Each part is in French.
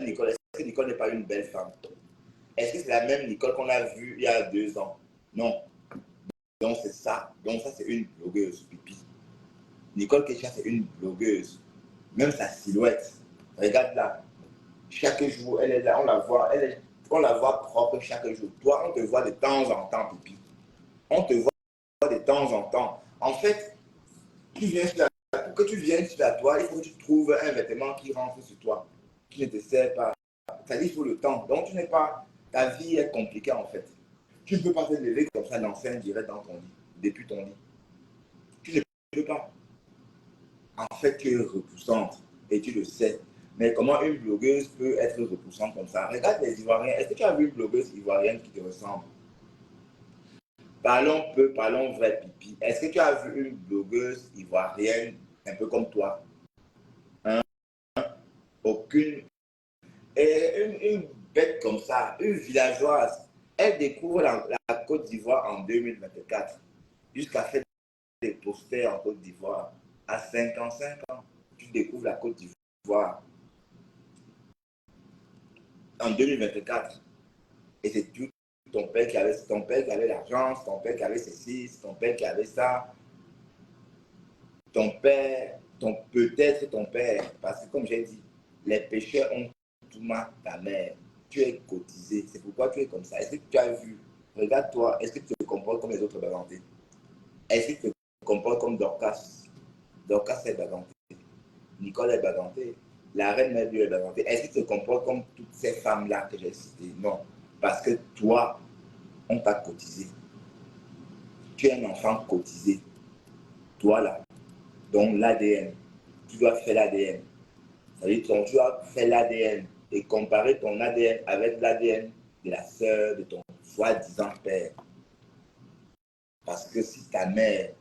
Nicole? Est-ce que Nicole n'est pas une belle femme? Est-ce que c'est la même Nicole qu'on a vue il y a 2 ans? Non. Donc c'est ça. Donc ça, c'est une blogueuse, pipi. Nicole Kesha, c'est une blogueuse. Même sa silhouette. Regarde là. Chaque jour, elle est là. On la voit propre chaque jour. Toi, on te voit de temps en temps, pipi. On te voit de temps en temps. En fait, pour que tu viennes sur la toile, il faut que tu trouves un vêtement qui rentre sur toi, qui ne te sert pas. Ça dit, il faut le temps. Donc, tu n'es pas. Ta vie est compliquée en fait. Tu ne peux pas te lever comme ça, lancer un direct dans ton lit, depuis ton lit. Tu ne peux pas. En fait, tu es repoussante et tu le sais. Mais comment une blogueuse peut être repoussante comme ça? Regarde les Ivoiriens. Est-ce que tu as vu une blogueuse ivoirienne qui te ressemble? Parlons peu, parlons vrai, pipi. Est-ce que tu as vu une blogueuse ivoirienne un peu comme toi? Hein? Aucune. Et une bête comme ça, une villageoise, elle découvre la Côte d'Ivoire en 2024, jusqu'à faire des posters en Côte d'Ivoire. À 55 ans, tu découvres la Côte d'Ivoire en 2024. Et c'est tout ton père qui avait l'argent, ton père qui avait ceci, ton père qui avait ça. Ton père, peut-être ton père, parce que comme j'ai dit, les pécheurs ont tout mal ta mère. Tu es cotisé, c'est pourquoi tu es comme ça. Est-ce que tu as vu? Regarde-toi, est-ce que tu te comportes comme les autres bagantés? Est-ce que tu te comportes comme Dorcas? Dorcas est bagantée. Nicole est bagantée. La reine mère est bagantée. Est-ce que tu te comportes comme toutes ces femmes-là que j'ai citées? Non. Parce que toi, on t'a cotisé. Tu es un enfant cotisé. Toi là. Donc l'ADN. Tu dois faire l'ADN. C'est-à-dire que tu dois faire l'ADN et comparer ton ADN avec l'ADN de la sœur de ton soi-disant père. Parce que si ta mère,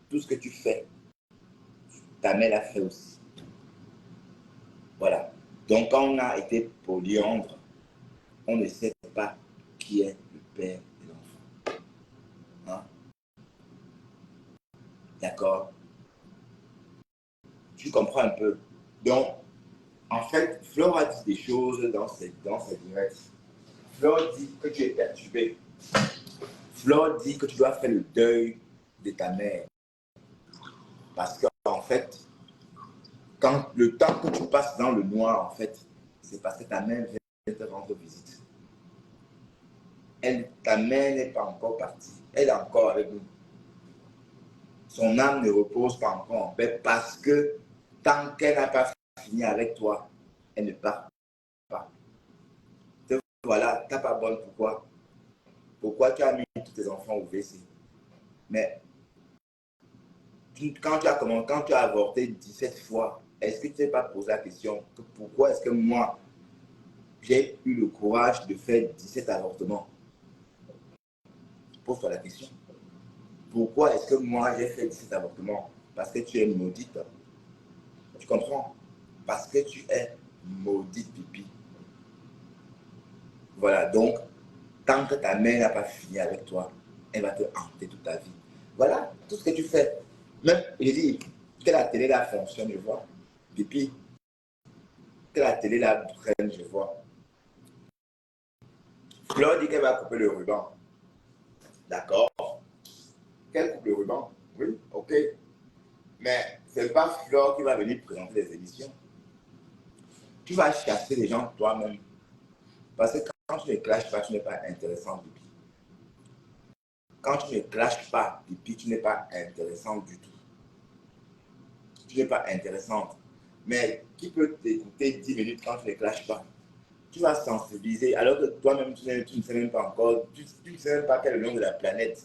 tout ce que tu fais, ta mère l'a fait aussi. Voilà. Donc quand on a été polyandre, on ne sait pas qui est le père de l'enfant. Hein? D'accord? Tu comprends un peu? Donc, en fait, Flore a dit des choses dans ses directs. Flore dit que tu es perturbé. Flore dit que tu dois faire le deuil de ta mère. Parce qu'en fait, quand le temps que tu passes dans le noir, en fait, c'est parce que ta mère vient te rendre visite. Ta mère n'est pas encore partie. Elle est encore avec nous. Son âme ne repose pas encore en paix parce que tant qu'elle n'a pas fini avec toi, elle ne part pas. Donc, voilà, tu n'as pas bonne. Pourquoi? Pourquoi tu as mis tous tes enfants au WC? Mais quand tu as avorté 17 fois, est-ce que tu t'es pas posé la question que pourquoi est-ce que moi, j'ai eu le courage de faire 17 avortements? Pose-toi la question. Pourquoi est-ce que moi, j'ai fait 17 avortements? Parce que tu es maudite. Tu comprends? Parce que tu es maudite, pipi. Voilà, donc, tant que ta mère n'a pas fini avec toi, elle va te hanter toute ta vie. Voilà, tout ce que tu fais. Même, je dis, que la télé là fonctionne, je vois. Pipi, que la télé là traîne, je vois. Fleur dit qu'elle va couper le ruban. D'accord. Qu'elle coupe le ruban. Oui, ok. Mais ce n'est pas Fleur qui va venir présenter les émissions. Tu vas chasser les gens toi-même. Parce que quand tu ne clashes pas, tu n'es pas intéressant, pipi. Quand tu ne clashes pas, pipi, tu n'es pas intéressant du tout. Tu n'es pas intéressante. Mais qui peut t'écouter 10 minutes quand tu ne clashes pas? Tu vas sensibiliser alors que toi-même, tu ne sais même pas encore, tu ne sais même pas quel est le nom de la planète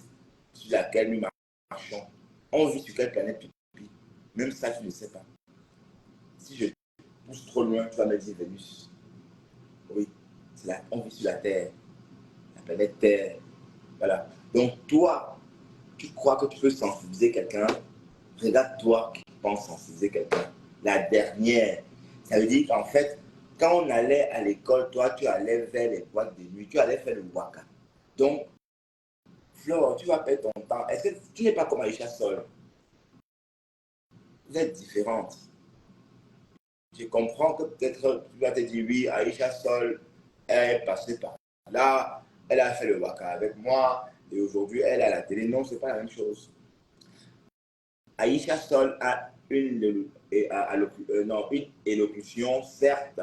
sur laquelle nous marchons. On vit sur quelle planète, pipi? Même ça, tu ne sais pas. Si je pousse trop loin, tu vas me dire Vénus. Oui, on vit sur la Terre, la planète Terre. Voilà. Donc, toi, tu crois que tu peux sensibiliser quelqu'un? Regarde-toi qui pense sensibiliser quelqu'un. La dernière. Ça veut dire qu'en fait, quand on allait à l'école, toi, tu allais vers les boîtes de nuit, tu allais faire le waka. Donc, Flore, tu vas perdre ton temps. Est-ce que tu n'es pas comme Aïcha Sol? Vous êtes différentes. Je comprends que peut-être tu vas te dire, oui, Aïcha Sol est passée par là, elle a fait le waka avec moi, et aujourd'hui, elle est à la télé. Non, ce n'est pas la même chose. Aïcha Sol a une élocution, certes,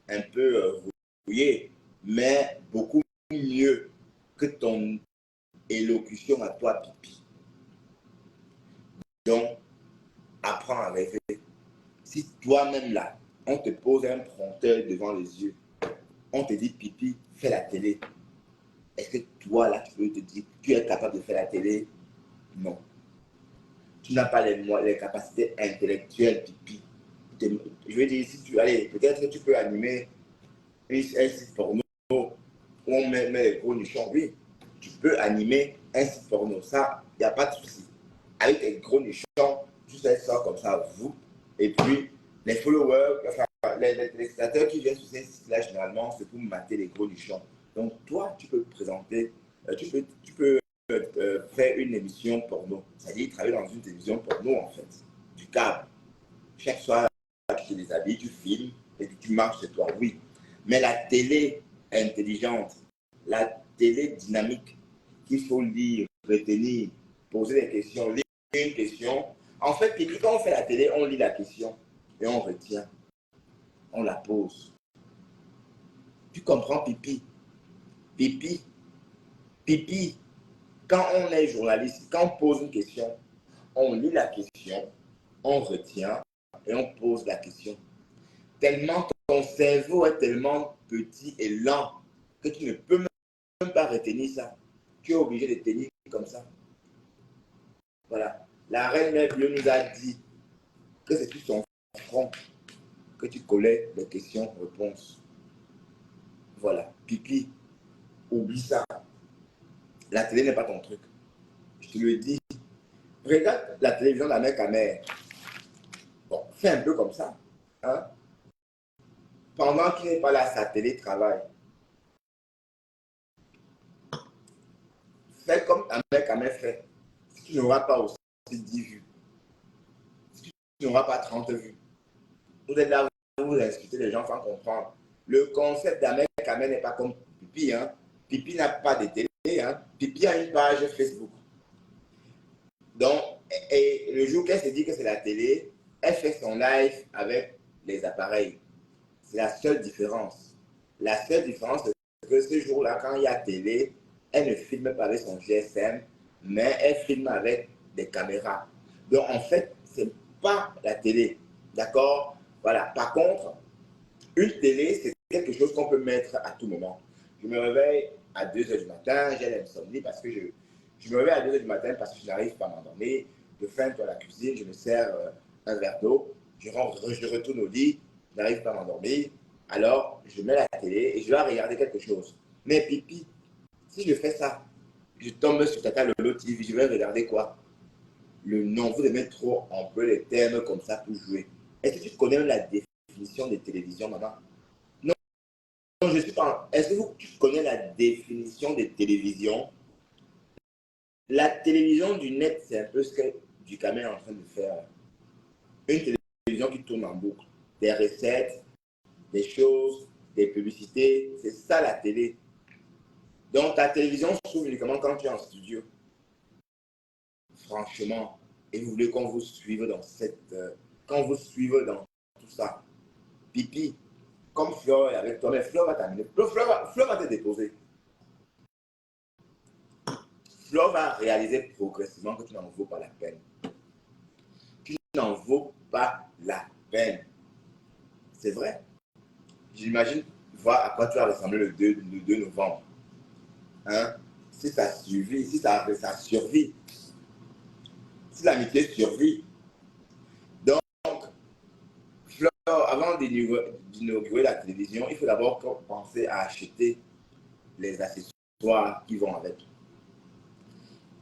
un peu rouillée, mais beaucoup mieux que ton élocution à toi, Pipi. Donc, apprends à rêver. Si toi-même là, on te pose un prompteur devant les yeux, on te dit, Pipi, fais la télé. Est-ce que toi là, tu peux te dire, tu es capable de faire la télé? Non. Tu n'as pas les capacités intellectuelles, Pipi. Je veux dire, si tu allez, peut-être que tu peux animer un site porno où on met les gros nichons. Oui, tu peux animer un site porno. Ça, il n'y a pas de souci. Avec les gros nichons, tu fais ça comme ça, vous. Et puis, les followers, enfin, les téléspectateurs qui viennent sur ces sites-là, généralement, c'est pour mater les gros nichons. Donc, toi, tu peux présenter, tu peux faire une émission porno. C'est-à-dire travailler dans une télévision porno, en fait, du câble. Chaque soir, tu te déshabilles, tu filmes et puis tu marches chez toi, oui. Mais la télé intelligente, la télé dynamique, qu'il faut lire, retenir, poser des questions, lire une question. En fait, quand on fait la télé, on lit la question et on retient, on la pose. Tu comprends, Pipi? Pipi, Pipi, quand on est journaliste, quand on pose une question, on lit la question, on retient et on pose la question. Tellement ton cerveau est tellement petit et lent que tu ne peux même pas retenir ça. Tu es obligé de tenir comme ça. Voilà. La reine Mère Bleue nous a dit que c'est sur son front que tu collais les questions-réponses. Voilà. Pipi, oublie ça. La télé n'est pas ton truc. Je te le dis. Regarde la télévision de la mère Camère. Bon, fais un peu comme ça. Hein? Pendant qu'il n'est pas là, sa télé travaille. Fais comme la mère Camère fait. Si tu n'auras pas aussi 10 vues, si tu n'auras pas 30 vues, vous êtes là, vous insultez les gens sans comprendre. Le concept d'Ahmed Kamel n'est pas comme Pipi. Hein. Pipi n'a pas de télé. Hein. Pipi a une page Facebook. Donc, et le jour qu'elle se dit que c'est la télé, elle fait son live avec les appareils. C'est la seule différence. La seule différence, c'est que ce jour-là, quand il y a télé, elle ne filme pas avec son GSM, mais elle filme avec des caméras. Donc, en fait, ce n'est pas la télé. D'accord? Voilà. Par contre, une télé, c'est quelque chose qu'on peut mettre à tout moment. Je me réveille à 2 h du matin, j'ai l'insomnie parce que je me réveille à 2 h du matin parce que je n'arrive pas à m'endormir. Je fais un tour à la cuisine, je me sers un verre d'eau, je retourne au lit, je n'arrive pas à m'endormir. Alors, je mets la télé et je dois regarder quelque chose. Mais Pipi, si je fais ça, je tombe sur Tata Lolo TV, je vais regarder quoi? Le nom, vous aimez trop employer les termes comme ça pour jouer. Est-ce que tu connais la définition de télévision, maman? Non, je suis pas. Est-ce que tu connais la définition de télévision? La télévision du net, c'est un peu ce que Ducamel est en train de faire. Une télévision qui tourne en boucle. Des recettes, des choses, des publicités. C'est ça la télé. Donc ta télévision s'ouvre uniquement quand tu es en studio. Franchement. Et vous voulez qu'on vous suive dans qu'on vous suive dans tout ça. Pipi, comme Fleur est avec toi, mais Fleur va t'amener. Fleur va te déposer. Fleur va réaliser progressivement que tu n'en vaux pas la peine. Tu n'en vaux pas la peine. C'est vrai. J'imagine voir à quoi tu vas ressembler le 2 novembre. Hein? Si ça survit, si ça survit, si l'amitié survit. Donc, Fleur, avant d'inaugurer la télévision, il faut d'abord penser à acheter les accessoires qui vont avec.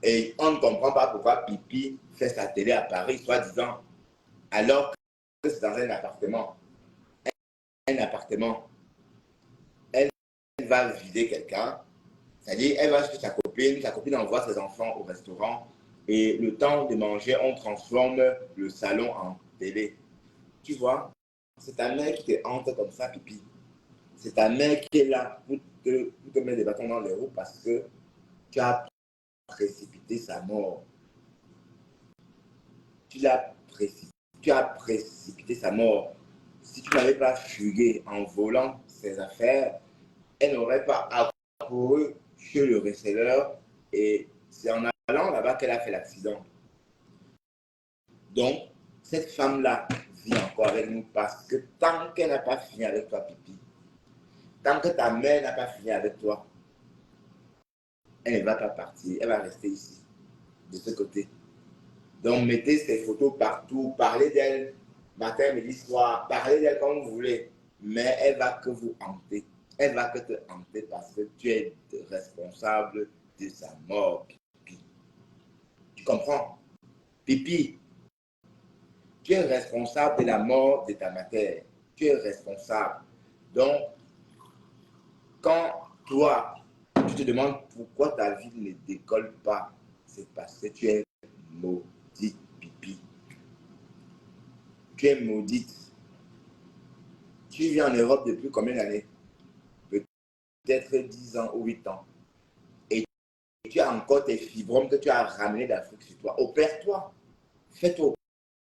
Et on ne comprend pas pourquoi Pipi fait sa télé à Paris, soi-disant, alors que c'est dans un appartement. Un appartement. Elle va vider quelqu'un, c'est-à-dire elle va chez sa copine envoie ses enfants au restaurant, et le temps de manger, on transforme le salon en télé. Tu vois? C'est ta mère qui te hante comme ça, pipi. C'est ta mère qui est là pour te mettre des bâtons dans les roues parce que tu as précipité sa mort. Tu as précipité sa mort. Si tu n'avais pas fugué en volant ses affaires, elle n'aurait pas accouru chez le receleur et c'est en allant là-bas qu'elle a fait l'accident. Donc, cette femme-là vit encore avec nous parce que tant qu'elle n'a pas fini avec toi, pipi, tant que ta mère n'a pas fini avec toi, elle ne va pas partir, elle va rester ici, de ce côté. Donc, mettez ces photos partout, parlez d'elle matin, midi, soir, parlez d'elle comme vous voulez, mais elle va que vous hanter. Elle va que te hanter parce que tu es responsable de sa mort, pipi. Tu comprends? Pipi, tu es responsable de la mort de ta mère. Tu es responsable. Donc, quand toi, tu te demandes pourquoi ta vie ne décolle pas, c'est parce que tu es maudite, pipi. Tu es maudite. Tu vis en Europe depuis combien d'années? Peut-être 10 ans ou 8 ans. Et tu as encore tes fibromes que tu as ramenés d'Afrique sur toi. Opère-toi. Fais-toi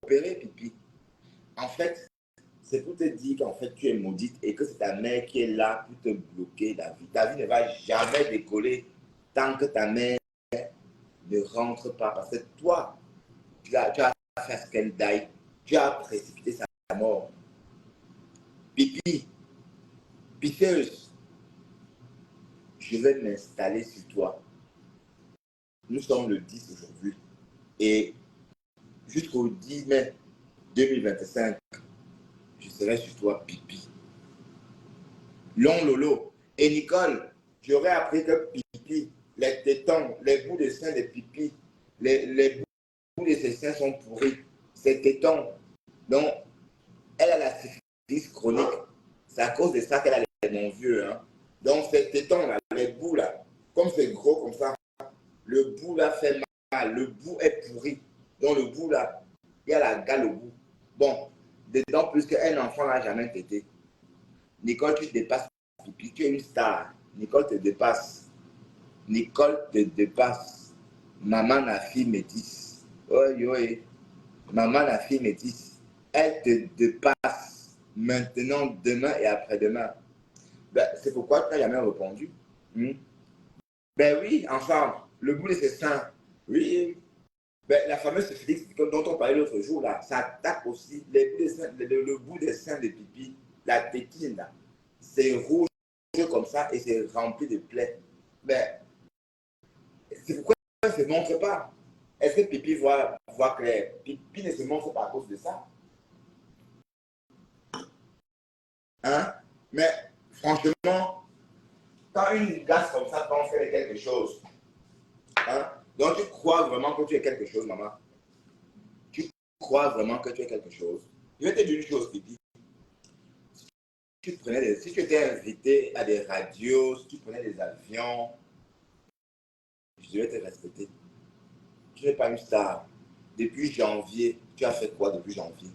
opérer, pipi. En fait, c'est pour te dire qu'en fait, tu es maudite et que c'est ta mère qui est là pour te bloquer la vie. Ta vie ne va jamais décoller tant que ta mère ne rentre pas. Parce que toi, tu as fait ce qu'elle daille. Tu as précipité sa mort. Pipi, piteuse, je vais m'installer sur toi. Nous sommes le 10 aujourd'hui. Et jusqu'au 10 mai 2025, je serai sur toi, pipi. Long Lolo. Et Nicole, j'aurais appris que pipi, les tétons, les bouts de seins de pipi, les bouts de ses seins sont pourris. C'est tétons. Donc, elle a la syphilis chronique. C'est à cause de ça qu'elle a les mon vieux. Hein. Donc, ces tétons-là, les bouts là, comme c'est gros comme ça, le bout là fait mal. Le bout est pourri. Donc, le bout là, il y a la gale au bout. Bon, dedans, plus qu'un enfant n'a jamais tété. Nicole, tu te dépasses, pipi, tu es une star. Nicole te dépasse. Nicole te dépasse. Maman, la fille métisse. Oui, oui. Maman, la fille métisse. Elle te dépasse. Maintenant, demain et après-demain. Ben, c'est pourquoi tu n'as jamais répondu. Ben oui, ensemble. Le bout de ses seins. Oui. Ben, la fameuse syphilis dont on parlait l'autre jour, là, ça attaque aussi les bouts de seins, le bout des seins de pipi, la tétine, là. C'est rouge comme ça et c'est rempli de plaies. Ben, c'est pourquoi elle ne se montre pas. Est-ce que pipi voit clair? Pipi ne se montre pas à cause de ça. Hein? Mais franchement, quand une gasse comme ça pense qu'elle est quelque chose, hein? Donc tu crois vraiment que tu es quelque chose, maman? Tu crois vraiment que tu es quelque chose? Je vais te dire une chose, pipi. Si tu étais invité à des radios, si tu prenais des avions, je devais te respecter. Tu n'es pas une star. Depuis janvier, tu as fait quoi depuis janvier?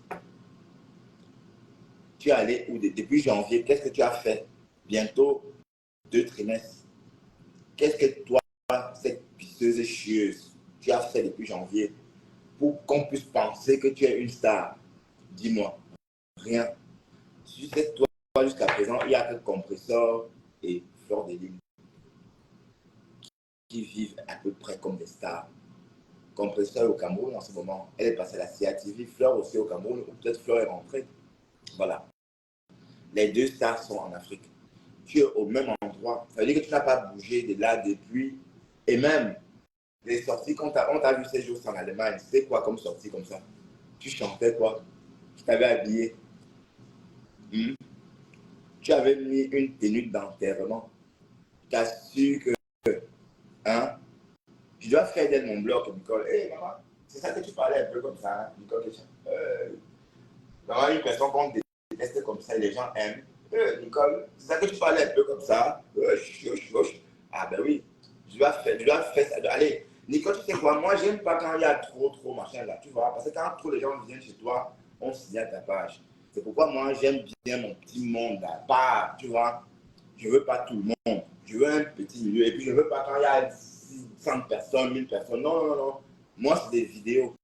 Tu es allé où depuis janvier? Qu'est-ce que tu as fait? Bientôt 2 trimestres. Qu'est-ce que toi, cette pisseuse chieuse, tu as fait depuis janvier pour qu'on puisse penser que tu es une star? Dis-moi. Rien. Si c'est toi, jusqu'à présent, il n'y a que Compresseur et Fleur de Lune qui vivent à peu près comme des stars. Compresseur au Cameroun en ce moment, elle est passée à la CATV, Fleur aussi au Cameroun, ou peut-être Fleur est rentrée. Voilà. Les deux stars sont en Afrique. Tu es au même endroit. Ça veut dire que tu n'as pas bougé de là depuis. Et même, les sorties, quand on t'a vu ces jours en Allemagne, c'était quoi comme sortie comme ça? Tu chantais quoi? Tu t'avais habillé. Tu avais mis une tenue d'enterrement. Tu as su que, hein, je dois faire d'elle mon blog, Nicole. Hé, maman, c'est ça que tu parlais un peu comme ça, hein, Nicole. Maman, une personne qu'on déteste comme ça, et les gens aiment. Nicole, c'est ça que tu parlais un peu comme ça. Ah ben oui, je dois faire ça. Allez, Nicole, tu sais quoi, moi, j'aime pas quand il y a trop machin là, tu vois. Parce que quand trop les gens viennent chez toi, on signe ta page. C'est pourquoi moi, j'aime bien mon petit monde à part, tu vois. Je ne veux pas tout le monde. Je veux un petit milieu. Et puis, je ne veux pas quand il y a 100 personnes, 1000 personnes. Non, non, non. Moi, c'est des vidéos.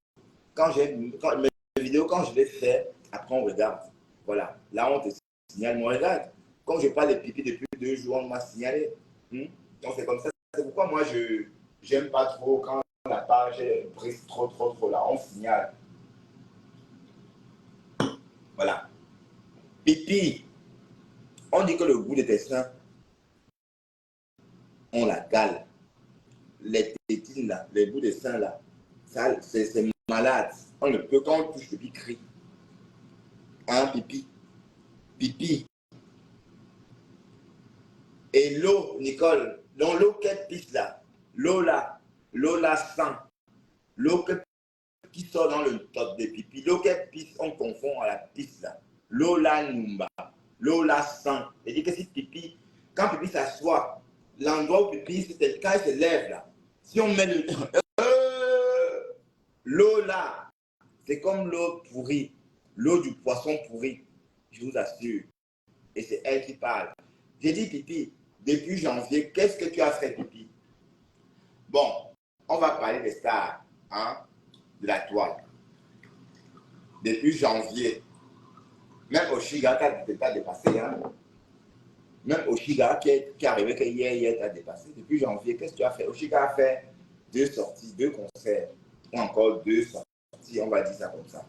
Mes vidéos, quand je les fais, après, on regarde. Voilà. Là, on te signale. Moi, regarde. Quand je parle de pipi depuis 2 jours, on m'a signalé. Donc, c'est comme ça. C'est pourquoi moi, je n'aime pas trop quand la page brise trop là. On signale. Voilà. Pipi. On dit que le goût de tes seins, on la gale. Les tétines là, les bouts de seins là, c'est malade. On ne peut, quand on touche le pipi, crie. Hein, pipi? Pipi. Et l'eau, Nicole, dans l'eau qu'elle pisse là, l'eau là sent. L'eau qui sort dans le top de pipi, l'eau qu'elle pisse, on confond à la pisse là. L'eau là numba, l'eau là sent. C'est-à-dire que si pipi, quand pipi s'assoit, l'endroit où pipi, c'est quand il se lève là. Si on met le... l'eau là, c'est comme l'eau pourrie, l'eau du poisson pourri, je vous assure. Et c'est elle qui parle. J'ai dit, Pipi, depuis janvier, qu'est-ce que tu as fait, Pipi? Bon, on va parler des stars, hein, de la toile. Depuis janvier, même Oshiga t'a dépassé, hein. Même Oshiga qui est arrivé que hier t'a dépassé. Depuis janvier, qu'est-ce que tu as fait? Oshiga a fait 2 sorties, 2 concerts, ou encore 2 sorties, on va dire ça comme ça.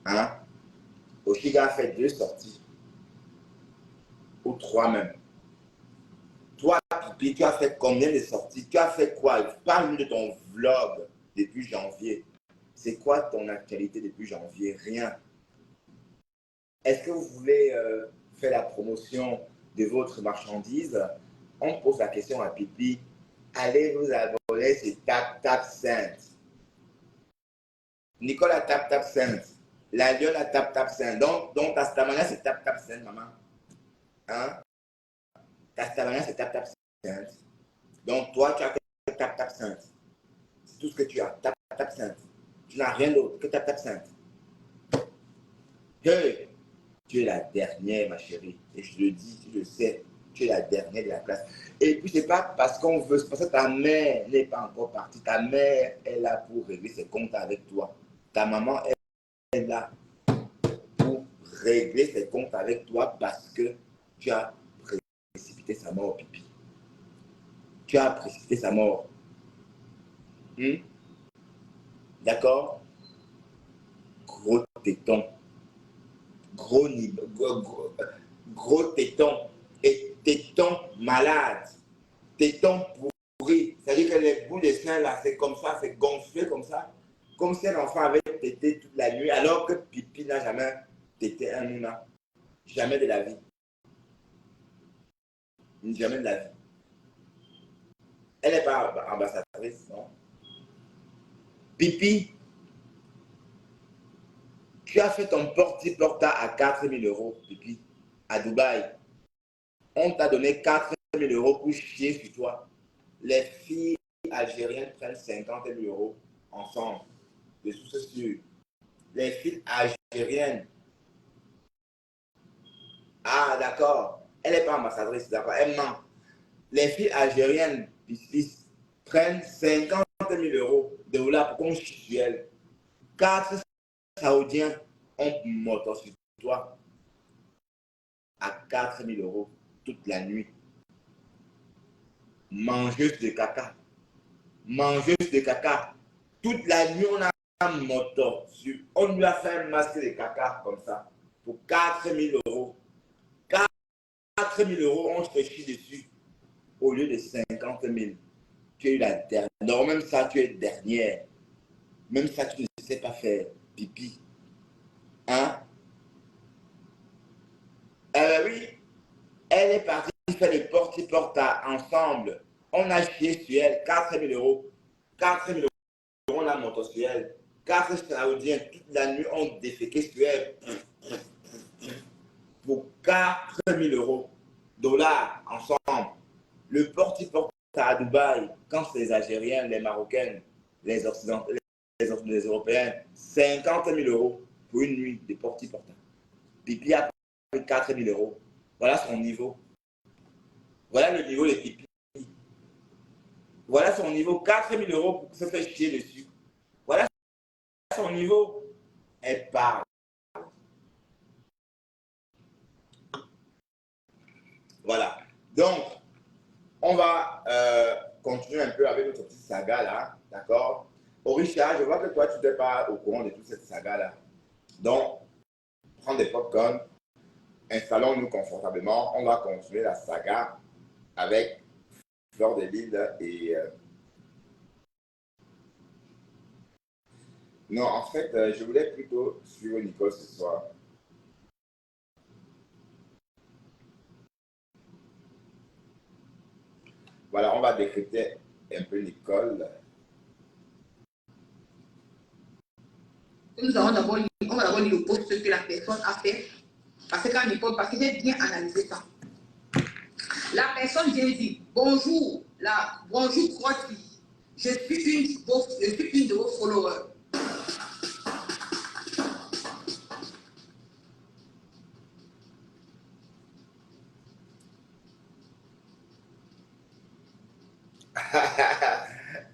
Hein? Oshiga a fait 2 sorties, ou 3 même. Toi, Pipi, tu as fait combien de sorties? Tu as fait quoi? Parle-nous de ton vlog depuis janvier. C'est quoi ton actualité depuis janvier? Rien. Est-ce que vous voulez faire la promotion de votre marchandise? On pose la question à Pipi. Allez vous abonner sur TapTapSend. Nicolas TapTapSend. La Lyon a TapTapSend. Donc Tastamania, c'est TapTapSend, maman. Hein? Tastamania, c'est TapTapSend. Donc toi, tu as que TapTapSend. C'est tout ce que tu as. TapTapSend. Tu n'as rien d'autre que TapTapSend. Hey! Tu es la dernière, ma chérie. Et je le dis, tu le sais, tu es la dernière de la classe. Et puis, ce n'est pas parce qu'on veut, c'est parce que ta mère n'est pas encore partie. Ta mère est là pour régler ses comptes avec toi. Ta maman est là pour régler ses comptes avec toi parce que tu as précipité sa mort, Pipi. Tu as précipité sa mort. D'accord? Gros téton. Gros téton et téton malade, téton pourri. C'est-à-dire que les bouts de seins là, c'est comme ça, c'est gonflé comme ça, comme si un enfant avait tété toute la nuit, alors que Pipi n'a jamais tété un humain. Jamais de la vie. Jamais de la vie. Elle n'est pas ambassadrice, non? Pipi, tu as fait ton porte-à-porta à 4 000 €, Pipi, à Dubaï. On t'a donné 4 000 € pour chier sur toi. Les filles algériennes prennent 50 000 € ensemble. Je suis sûr. Les filles algériennes. Ah, d'accord. Elle n'est pas ambassadrice, d'accord. Elle ment. Les filles algériennes, prennent 50 000 € de dollars pour qu'on chie sur elles. 4 Saoudiens ont moto sur toi à 4 000 € toute la nuit. Mangeuse de caca. Mangeuse de caca. Toute la nuit, on a un moto. On lui a fait un masque de caca comme ça pour 4 000 €. 4 000 €, on se chie dessus au lieu de 50 000. Tu es la dernière. Non, même ça, tu es dernière. Même ça, tu ne sais pas faire pipi. Hein? Oui, elle est partie faire le porte-à-porta ensemble. On a chié sur elle 4 000 €. 4 000 €, on a monté sur elle. 4 Saoudiens, toute la nuit, ont déféqué sur elle pour 4 000 dollars ensemble. Le porte-à-porta à Dubaï, quand c'est les Algériens, les Marocains, les Occidentaux, les Européens, 50 000 € pour une nuit de porte-à-porta. Pipi a pris 4 000 euros. Voilà son niveau. Voilà le niveau de Pipi. Voilà son niveau, 4 000 euros pour se faire chier dessus. Voilà son niveau. Elle parle. Voilà. Donc, on va continuer un peu avec notre petite saga là. D'accord? Orisha, je vois que toi, tu n'es pas au courant de toute cette saga là. Donc, prends des popcorn, installons-nous confortablement. On va continuer la saga avec Fleur de Lille et. Non, en fait, je voulais plutôt suivre Nicole ce soir. Voilà, on va décrypter un peu Nicole. Nous allons d'abord lire, on va d'abord lire le post que la personne a fait. Parce que j'ai bien analysé ça. La personne vient dire bonjour, bonjour Croati. Je suis une de vos followers.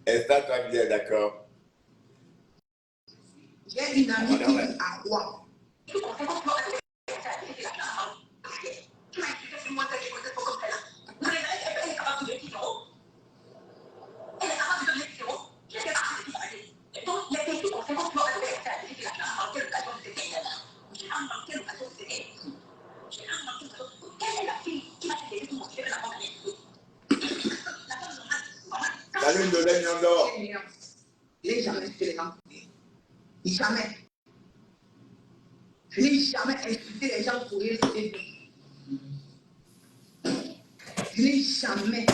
Installe-toi bien, d'accord. J'ai une amie qui vit à Rouen. Salut, Ndolé Nyondo. Je n'ai jamais fait les gens pour rire. Jamais. Je n'ai jamais insulté les gens pour rire. Je n'ai jamais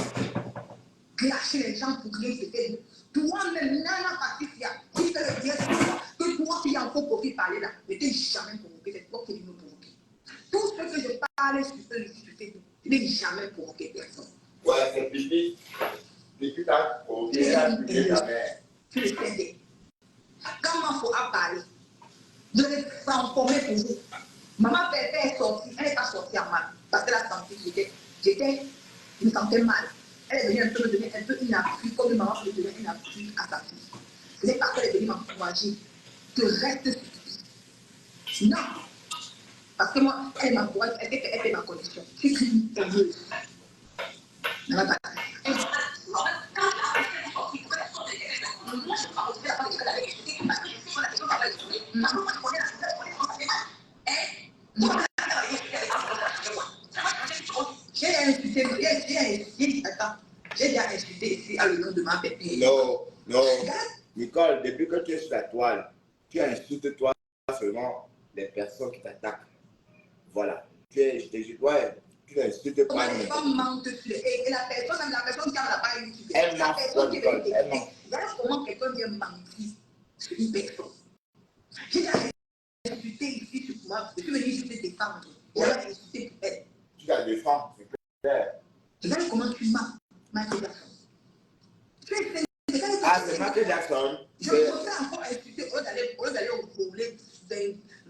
clasher les gens pour rien, c'était toi-même, Nana Patricia, qui te le dire que toi qui en faut pour qui parler là, ne t'es jamais provoqué, c'est toi qui me provoquer. Tout ce que je parle sur celui-ci, tu sais tout, je n'ai jamais provoqué personne. Voilà, c'est Pipi. Pipi t'a provoqué, t'as tué ta mère. Tu le sais. Quand il faut parler, je vais s'informer pour vous. Maman Pépé est sortie, elle n'est pas sortie en mal, parce qu'elle a senti que je me sentais mal. Elle est venue un peu une appui, comme une maman peut donner une appui à sa fille. Ce n'est pas qu'elle est venue m'encourager, que reste suffisant. Non, parce que moi, elle m'encourage, elle fait ma condition. Je suis une heureuse. Elle m'a pas j'ai déjà insulté ici à le nom de ma pépé. Non, non. Nicole, depuis que tu es sur la toile, tu insultes toi seulement les personnes qui t'attaquent. Voilà. Tu n'insultes pas. Les femmes mentent et la personne qui a la balle, elle la personne qui veut elle ment. Voilà comment quelqu'un vient mentir sur une personne. J'ai déjà insulté ici sur moi, je suis venu ici te défendre. J'ai insulté pour elle. Tu la défends, c'est clair. Regarde comment tu m'as, Michael Jackson. Ah, c'est Michael Jackson. Je me fais encore insulter au lieu d'aller voler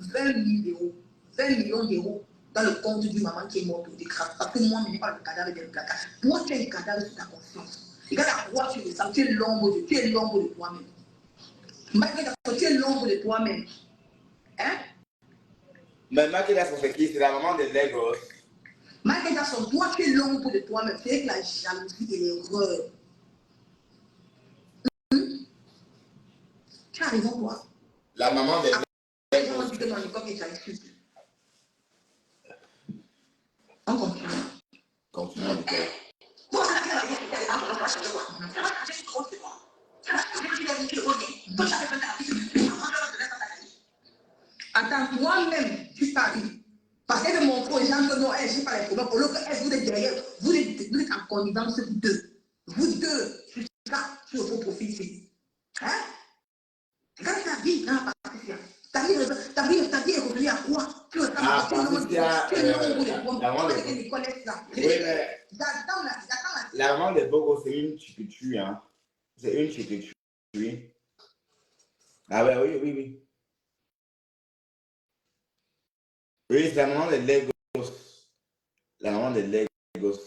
20 millions d'euros dans le compte d'une maman qui est morte au décret. Parce que moi, je n'ai pas le cadavre d'un placard. Moi, tu as un cadavre sur ta conscience. Regarde à quoi tu ressembles. Tu es l'ombre de toi-même. Michael Jackson, tu es l'ombre de toi-même. Hein? Mais Michael Jackson, c'est qui? C'est la maman de Lagos. Michael Jackson, toi, tu es l'ombre de toi-même. C'est avec la jalousie et l'erreur. Tu as raison, toi. La maman de Lagos. Les gens ont dit que mon école est jalousie. On continue. Continuons, Nicole. Attends, toi-même, tu parles. Parce qu'elle veut montrer aux gens que non, elle, je n'ai pas les problèmes. Au lieu qu'elle, vous êtes derrière, vous êtes en connivence, vous deux. Vous deux, sur ça, sur vos profils ici. Hein? Regarde ta vie, non, Patricia. Ta vie est revenue à quoi? Tu es l'ombre de toi. Tu es l'école là. Oui, mais la maman de Bogo, c'est une chiquitu, hein. C'est une chiquitu. Oui. Ah ouais, oui. Oui, c'est la maman de Lagos. La maman de Lagos.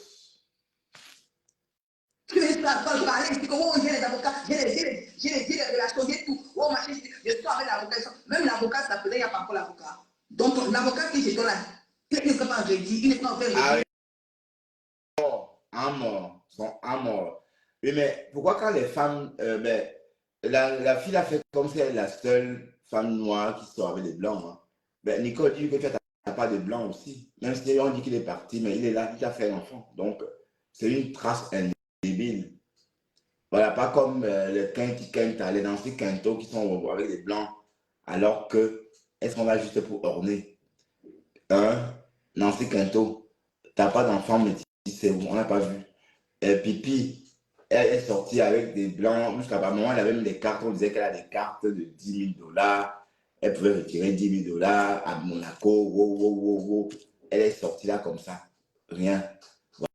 Tu es là, quand je parlais, c'est comment j'ai les avocats, j'ai les relations, j'ai tout. Oh, machin, je suis avec l'avocat. Même l'avocat s'appelait, il n'y a pas encore l'avocat. Donc, l'avocat qui j'étais là, il ne peut pas redire, il ne peut pas faire redire. À mort, sont à mort. Oui, mais pourquoi quand les femmes, la fille a fait comme si elle est la seule femme noire qui sort avec des blancs. Hein. Ben, Nicole dit que tu n'as pas de blanc aussi. Même si on dit qu'il est parti, mais il est là, il a fait un enfant. Donc, c'est une trace indélébile. Voilà, pas comme les qui quintent, les danseurs quintos qui sont avec des blancs, alors que elles sont là juste pour orner. Nancy Quinto, t'as pas d'enfant métissé, on n'a pas vu. Pipi, elle est sortie avec des blancs. Jusqu'à un moment, elle avait même des cartes. On disait qu'elle a des cartes de 10 000 $. Elle pouvait retirer 10 000 $ à Monaco. Wow, wow, wow, wow. Elle est sortie là comme ça. Rien.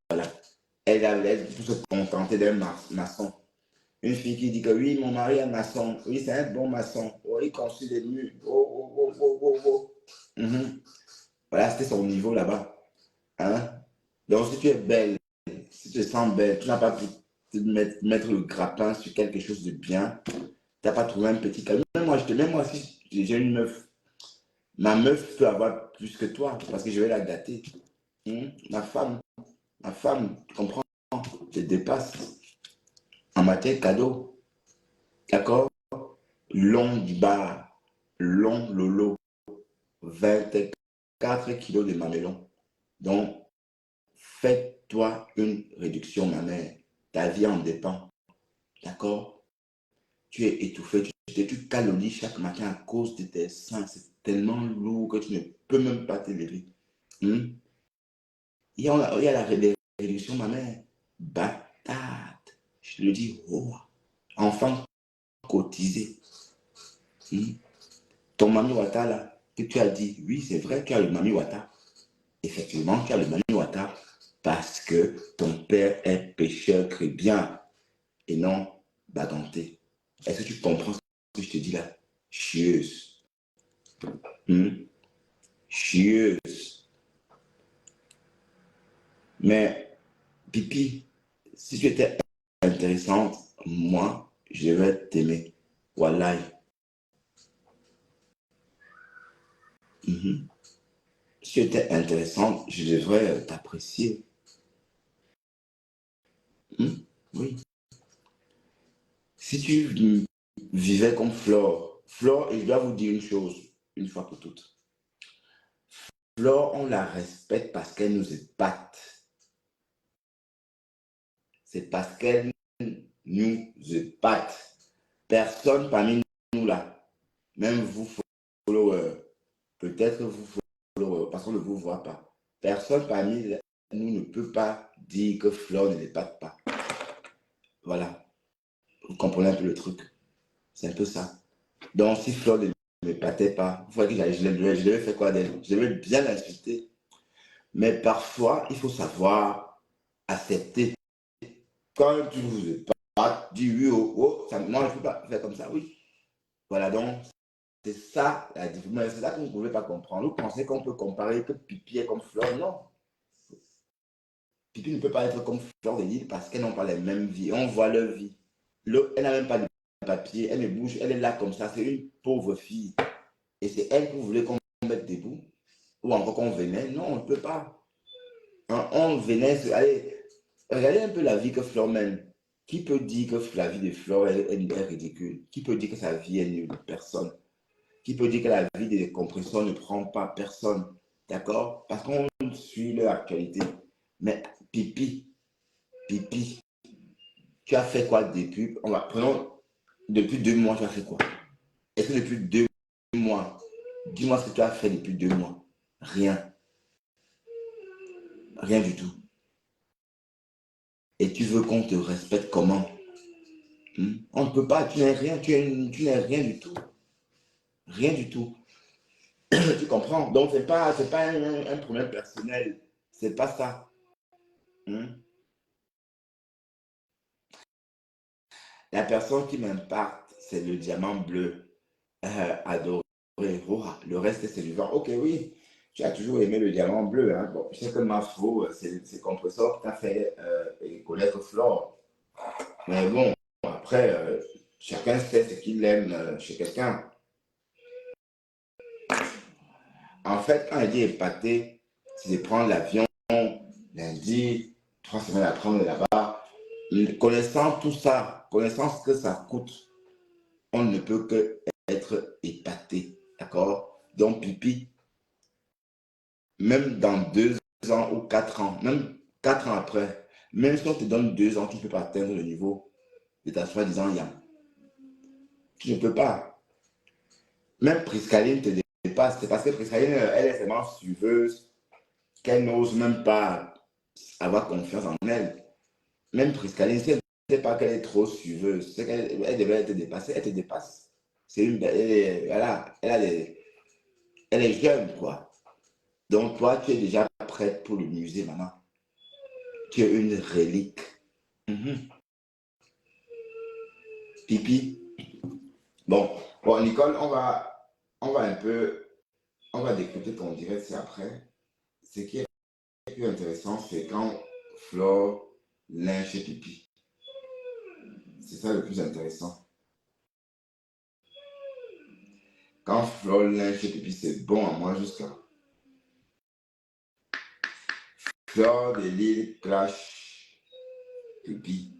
Voilà. Elle tout se contenter d'un maçon. Une fille qui dit que oui, mon mari est un maçon. Oui, c'est un bon maçon. Oh, il construit des murs. Oh, oh, oh, oh, oh, oh. Voilà, c'était son niveau là-bas. Hein? Donc, si tu es belle, si tu te sens belle, tu n'as pas pu te mettre le grappin sur quelque chose de bien, tu n'as pas trouvé un petit cadeau. Même moi, si j'ai une meuf, ma meuf peut avoir plus que toi parce que je vais la gâter. Ma femme, tu comprends, te dépasse en matière de cadeau. D'accord? Long du bar, long lolo, 24 kilos de mamelon. Donc, fais-toi une réduction, ma mère. Ta vie en dépend. D'accord? Tu es étouffé, tu calories chaque matin à cause de tes seins. C'est tellement lourd que tu ne peux même pas te lever. Il y a la réduction, ma mère. Bâtard. Je le dis, oh, enfant cotisé. Ton mami wata là, que tu as dit, oui, c'est vrai, tu as le mami wata. Effectivement, tu as le mami wata parce que ton père est pêcheur chrétien et non baganté. Est-ce que tu comprends ce que je te dis là? Chieuse. Chieuse. Mais, Pipi, si tu étais intéressante, moi, je vais t'aimer. Wallahi. Si tu étais intéressante, je devrais t'apprécier. Oui. Si tu vivais comme Flore, et je dois vous dire une chose, une fois pour toutes. Flore, on la respecte parce qu'elle nous épate. C'est parce qu'elle nous épate. Personne parmi nous là, même vous, followers, peut-être vous, followers, parce qu'on ne vous voit pas. Personne parmi nous ne peut pas dire que Flore ne l'épate pas. Voilà. Vous comprenez un peu le truc. C'est un peu ça. Donc, si Flore ne m'épatait pas, je devais faire quoi d'elle? Je devais bien l'insulter. Mais parfois, il faut savoir accepter. Quand tu vous épates, dis oui, oh, oh, moi, je ne peux pas faire comme ça, oui. Voilà, donc, c'est ça la différence. C'est ça que vous ne pouvez pas comprendre. Vous pensez qu'on peut comparer que Pipi est comme Flore? Non. Pipi ne peut pas être comme Flore de Lille parce qu'elles n'ont pas les mêmes vies. On voit leur vie. Elle n'a même pas de papier, elle ne bouge, elle est là comme ça. C'est une pauvre fille. Et c'est elle que vous voulez qu'on mette debout? Ou encore qu'on venait? Non, on ne peut pas. On venait, allez, regardez un peu la vie que Flore mène. Qui peut dire que la vie de Flore est ridicule? Qui peut dire que sa vie est nulle? Personne. Qui peut dire que la vie des compresseurs ne prend pas? Personne. D'accord? Parce qu'on suit leur actualité. Mais Pipi, tu as fait quoi depuis? Prenons, depuis 2 mois, tu as fait quoi? Est-ce que depuis 2 mois, dis-moi ce que tu as fait depuis 2 mois? Rien. Rien du tout. Et tu veux qu'on te respecte comment? On ne peut pas, tu n'es rien, tu n'es rien du tout. Rien du tout. Tu comprends? Donc, c'est pas un problème personnel. C'est pas ça. La personne qui m'impacte, c'est le diamant bleu adoré. Oh, le reste, c'est du vent. Ok, oui. Tu as toujours aimé le diamant bleu. Hein? Bon, je sais que Mafro, c'est Compressor qui t'a fait connaître Flore. Mais bon, après, chacun sait ce qu'il aime chez quelqu'un. En fait, quand il dit épaté, c'est de prendre l'avion lundi, 3 semaines après, on est là-bas. Connaissant tout ça, connaissant ce que ça coûte, on ne peut que être épaté. D'accord? Donc, Pipi, même dans 2 ans ou 4 ans, même 4 ans après, même si on te donne 2 ans, tu ne peux pas atteindre le niveau de ta soi-disant Yam. Tu ne peux pas. Même Priscaline te dépasse. C'est parce que Priscaline, elle est vraiment suiveuse qu'elle n'ose même pas avoir confiance en elle. Même Priscaline, si elle ne sait pas qu'elle est trop suiveuse, c'est qu'elle devrait être dépassée, elle te dépasse. Elle est jeune, quoi. Donc, toi, tu es déjà prête pour le musée maintenant. Tu es une relique. Pipi. Bon, Nicole, on va décrypter ton direct, c'est après. Ce qui est plus intéressant, c'est quand Flore lynche Pipi. C'est ça le plus intéressant. Quand Flore lynche Pipi, c'est bon à moi jusqu'à. Flore de l'île clash Pipi.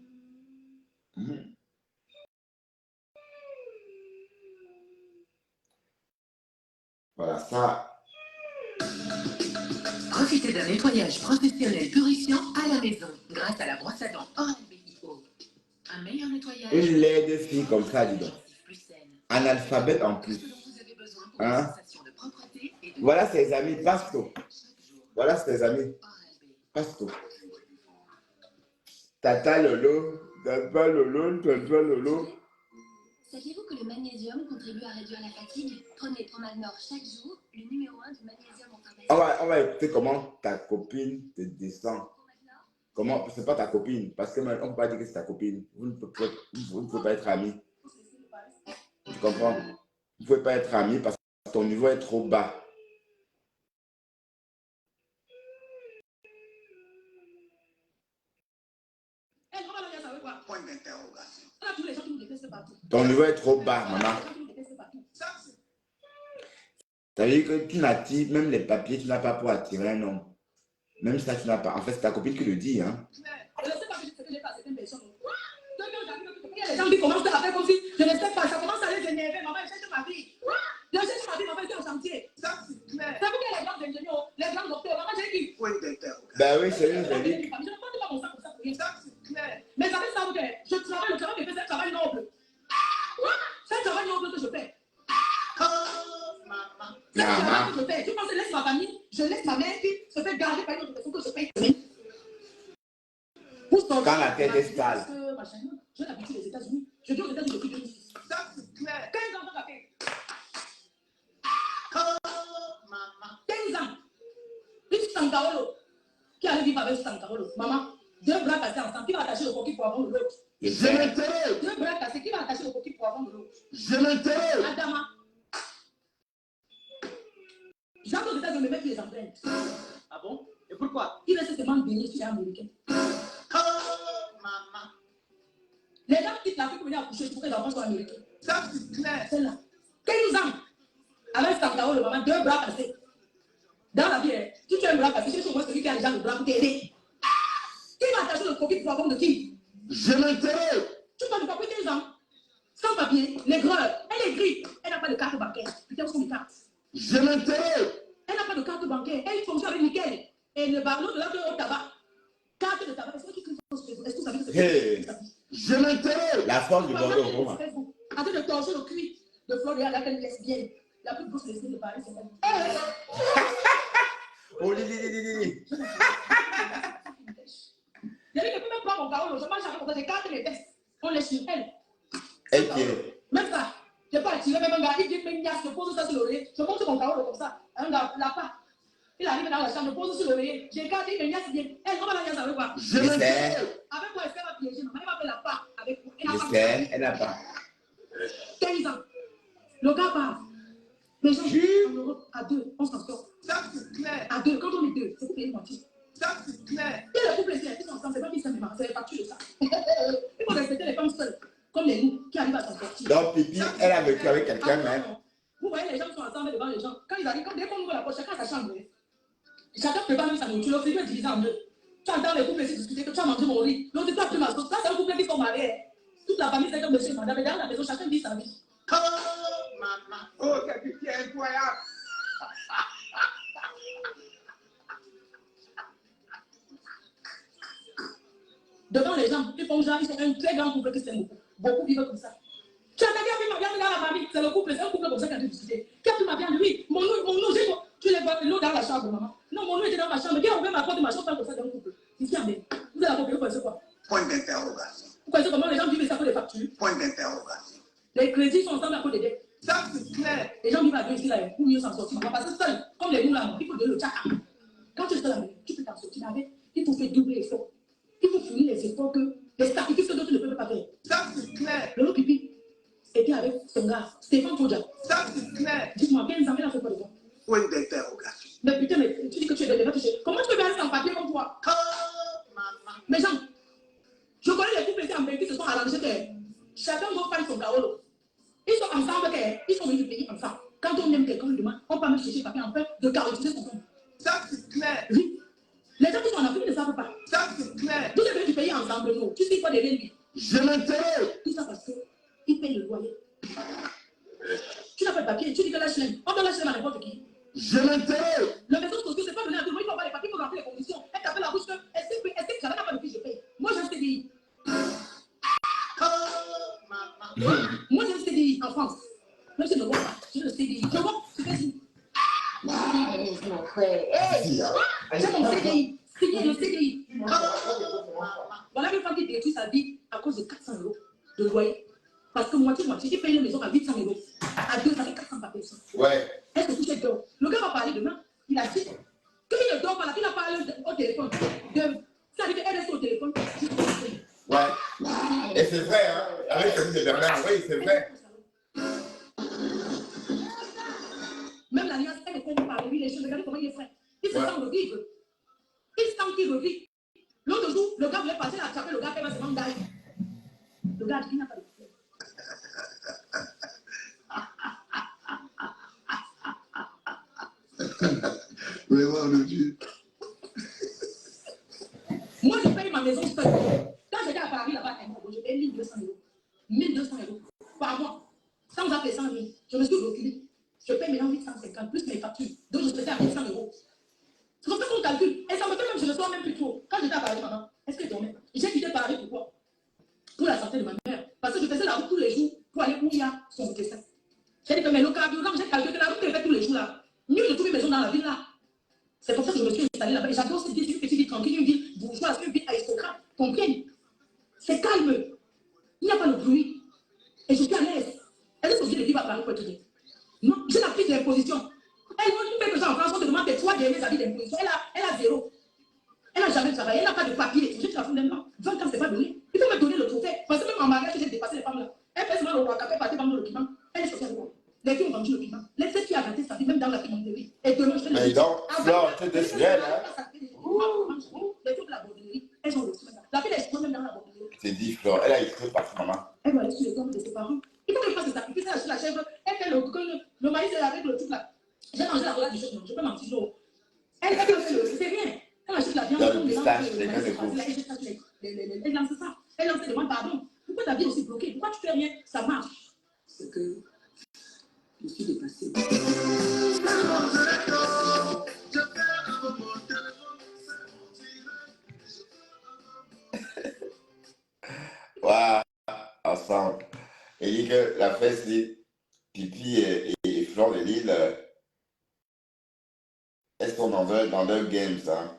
Voilà, ça. Profitez d'un nettoyage professionnel purifiant à la maison grâce à la brosse à dents Oral-B IO. Un meilleur nettoyage. Une laide fille comme ça, dis donc. Analphabète en plus. Hein? Voilà ses amis, Pasto. Voilà ses amis. Pasto. Tata Lolo, Tata Lolo, Tata Lolo. Saviez-vous que le magnésium contribue à réduire la fatigue? Prenez Promanor chaque jour, le numéro 1 du magnésium en pharmacie. On va écouter comment ta copine te descend. Comment, c'est pas ta copine, parce qu'on ne peut pas dire que c'est ta copine. Vous ne pouvez pas être amis. Tu comprends? Vous ne pouvez pas être amis parce que ton niveau est trop bas. Ton niveau est trop bas, maman. Ça veut dire que tu n'attires, même les papiers, tu n'as pas pour attirer un homme. Même ça, tu n'as pas. En fait, c'est ta copine qui le dit. Hein. Je ne sais pas ce que j'ai passé, les gens qui commencent à faire comme si je ne sais pas, ça commence à les énerver. Maman, je cherche ma vie. Je cherche ma vie, maman, je suis en chantier. C'est pourquoi les grands ingénieurs, les grands docteurs, maman, j'ai dit. Ben oui, c'est une relique. Je ne prends pas mon sac pour ça pour rien. Mais ça veut savoir que je travaille, le travail que je fais, c'est un travail noble. C'est un travail noble que je fais. C'est un travail que je fais. Tu penses que je laisse ma famille, je laisse ma mère qui se fait garder par une autre personne que je paye. Quand la tête est sale. Je n'habite les États-Unis. Je vis aux États-Unis depuis 2006. 15 ans dans la paix. 15 ans. Une Sankaolo qui allait vivre avec Sankaolo. Maman, 2 bras cassés ensemble. Qui va attacher le coquille pour avoir de l'autre? Je m'intéresse. 2 bras cassés. Qui va attacher le coquille pour avoir de l'autre? Je m'intéresse. Adama. J'entre aux États-Unis me mettre les empreintes. Ah bon? Et pourquoi? Il reste seulement baigner sur les Américains. Les gens quittent l'Afrique pour venir accoucher pour que les enfants soient américains. Ça, c'est clair. C'est là. 15 ans. Avec Sankao, le maman, 2 bras cassés. Dans la vie, si tu as un bras cassé, c'est moi celui qui a déjà le bras pour t'aider. Qui va attacher le coquille pour avoir de qui? Je m'intéresse. Tu parles de papier 15 ans. Sans papier, l'aigreur. Elle est grise. Elle n'a pas de carte bancaire. Putain, où sont les cartes? Je m'intéresse. Elle n'a pas de carte bancaire. Elle fonctionne avec nickel. Et le barreau de l'autre au tabac. Carte de tabac. Est-ce que tu est-ce que vous savez que c'est Je m'intéresse. La force du Bordeaux. En train de torcher le cuit de Florian, là, qu'elle est lesbienne. La plus grosse lesbienne de Paris, c'est elle. Oh, li. Il dit que même pas mon carreau, je mange avec mon j'ai 4 les fesses. On les sur elle. Elle qui est. Même ça. Je n'ai pas attiré même un gars, il dit que je pose ça sur l'oreiller. Je monte mon carreau comme ça. Un gars, là pas. Il arrive dans la chambre, je pose sur l'oreiller. J'ai gardé une niasse bien. Elle, on va la niasse avec quoi? Je sais. Avec quoi, elle va piéger. Maman, elle va faire la part avec moi. Je sais, elle n'a pas. 15 ans. Le gars part. Les gens en Europe, à 2, on s'en sort. Ça, c'est clair. À deux, quand on est deux, c'est pour payer une moitié. Ça, c'est clair. Et le couple ici, ils sont ensemble, c'est pas qu'ils s'aiment, c'est les factures de ça. Il faut respecter les femmes seules, comme les nous, qui arrivent à s'en sortir. Donc, Pipi, elle a vécu avec quelqu'un, mais. Vous voyez, les gens sont ensemble devant les gens. Quand ils arrivent, dès qu'on ouvre la porte, chacun a sa chambre. Chacun prépare même sa nourriture. Le frigo est divisé en deux. Tu entends les couples ici discuter que tu as mangé mon riz. L'autre, tu as pris ma sauce. Ça, c'est un couple qui sont mariés. Toute la famille, c'est comme monsieur et madame. Mais derrière la maison, chacun dit sa vie. Oh, maman. Oh, c'est incroyable. Devant les gens, ils font genre, ils sont un très grand couple qui s'aime beaucoup. Beaucoup vivent comme ça. Tu as qui a pris ma viande dans la famille. C'est le couple, c'est un couple comme ça qui a discuté. Qui a pris ma viande? Oui, mon nom, j'ai. Tu les vois, l'eau dans la chambre, maman. Non, mon nom était dans ma chambre. Qui a ouvert ma porte de ma chambre comme ça dans le couple? Ici, Amé. Vous avez compris, vous connaissez quoi? Point d'interrogation. Vous connaissez comment les gens vivent ça pour les factures? Point d'interrogation. Les crédits sont ensemble à cause des dettes. Ça, c'est clair. Les gens vivent à deux ici, là, pour mieux s'en sortir. Parce que seul, comme les nous là, il faut donner le tchaka. Quand tu es seul à tu peux t'en sortir avec. Il faut faire double effort. Il faut finir les efforts que les sacrifices que d'autres ne peuvent pas faire. Ça, c'est clair. Le pipi était avec son gars, Stéphane Fodja. Ça, c'est clair. Dis-moi, 15 ans, il a fait quoi de toi? Point d'interrogation. Mais putain, mais tu dis que tu es déjà touché. Comment tu peux faire sans papier comme toi? Mais Jean, je connais les couples ici en Belgique qui se sont arrangés que chacun doit faire son carolo. Ils sont ensemble, ils sont venus du pays ensemble. Quand on aime quelqu'un, on lui demande, on peut même chercher papier en fait de carotiser son compte. Ça, c'est clair. Oui. Les gens qui sont en Afrique ne savent pas. Ça, c'est clair. Tous les venus du pays ensemble, non. Tu sais quoi derrière lui? Je m'intéresse. Tout ça parce qu'il paye le loyer. Tu n'as pas de papier, tu dis que la HLM. On donne la HLM à n'importe qui. Je m'intéresse. Le maison social, c'est pas donné à tout le monde. Il faut avoir les papiers pour remplir les conditions. Elle t'appelle la bouche que est-ce que ça n'a pas de fiche de paye? Moi, j'ai un CDI. Moi, j'ai un CDI en France. Même si je ne vois pas, j'ai le CDI. Je vois, tu fais ici. Mon frère. J'ai mon CDI. Signé le CDI. Voilà une femme qui détruit sa vie à cause de 400 € de loyer. Parce que moitié, il paye une maison à 800 €. À deux, ça fait 400 par personne. Ouais. Est-ce que tu sais dort? Le gars va parler demain. Il a dit qu'il ne dort pas là, qu'il a parlé au téléphone. Ça veut dire qu'elle reste au téléphone. Ouais. Et c'est vrai, hein. Avec celui de Bernard, oui, c'est vrai. Même la nuance, elle ne comprend pas lui les choses. Regardez comment il est frais. Il se sent revivre. Il sent qu'il revit. L'autre jour, le gars voulait passer la chapelle, le gars fait se d'ail. Le gars dit qu'il n'a pas de problème. Vraiment, le Dieu. Moi, je paye ma maison seule. Quand j'étais à Paris, là-bas, je paye 1200 €. 1200 € par mois. Sans appeler 100 000. Je me suis reculé. Je paye maintenant 850 plus mes factures. Donc, je faisais à 1100 €. C'est comme ça qu'on calcule. Et ça me fait même, je ne sors même plus trop. Quand j'étais à Paris, maman, est-ce que je dormais? J'ai quitté Paris pourquoi? Pour la santé de ma mère. Parce que je faisais la route tous les jours pour aller où il y a son médecin. J'ai dit que mais le carburant, j'ai calculé que la route que je fais tous les jours là. Mieux de trouver une maison dans la ville là. C'est pour ça que je me suis installée là-bas. Et j'adore cette ville, une petite ville tranquille, une ville bourgeoise, une ville aristocrate. Comprenez? C'est calme. Il n'y a pas de bruit. Et je suis à l'aise. Elle est obligée de vivre à Paris pour te dire. Non, j'ai la prise d'imposition. Elle fait que ça en France, on te demande tes 3 derniers avis d'imposition. Elle a 0. Elle n'a jamais travaillé, elle n'a pas de papier. Je te la fous d'un an. 20 ans, c'est pas donné. Il faut me donner le trophée. Parce que même en mariage, j'ai dépassé les femmes là. Elle fait seulement le roi, elle partait dans le document. Elle est sociale. Les filles ont vendu le document. Les filles qui a gâté sa vie, même dans la pimenterie. Et demain, je vais le Mais donc, Flore, tu es décidée, hein? Les filles de la borderie, elles ont reçu ça. La fille est même dans la borderie. C'est dit, Flore, elle a écrit par sa maman. Elle va aller sur les tombes de ses parents. Il faut qu'elle fasse des sacrifices, elle achète la chèvre. Elle fait le maïs avec le truc là. J'ai mangé la roulade du chèvre, je peux mentir. Elle fait le. C'est rien. Elle achète la viande. Dans le pistache, les gars de course. Elle lance ça. Elle lance, elle demande pardon. Pourquoi ta vie est aussi bloquée? Pourquoi tu fais rien? Ça marche. C'est que je suis dépassée. Waouh, ensemble. Et dit que la fête, c'est Pipi et Flore de Lille. Est-ce qu'on en veut dans leur games, hein?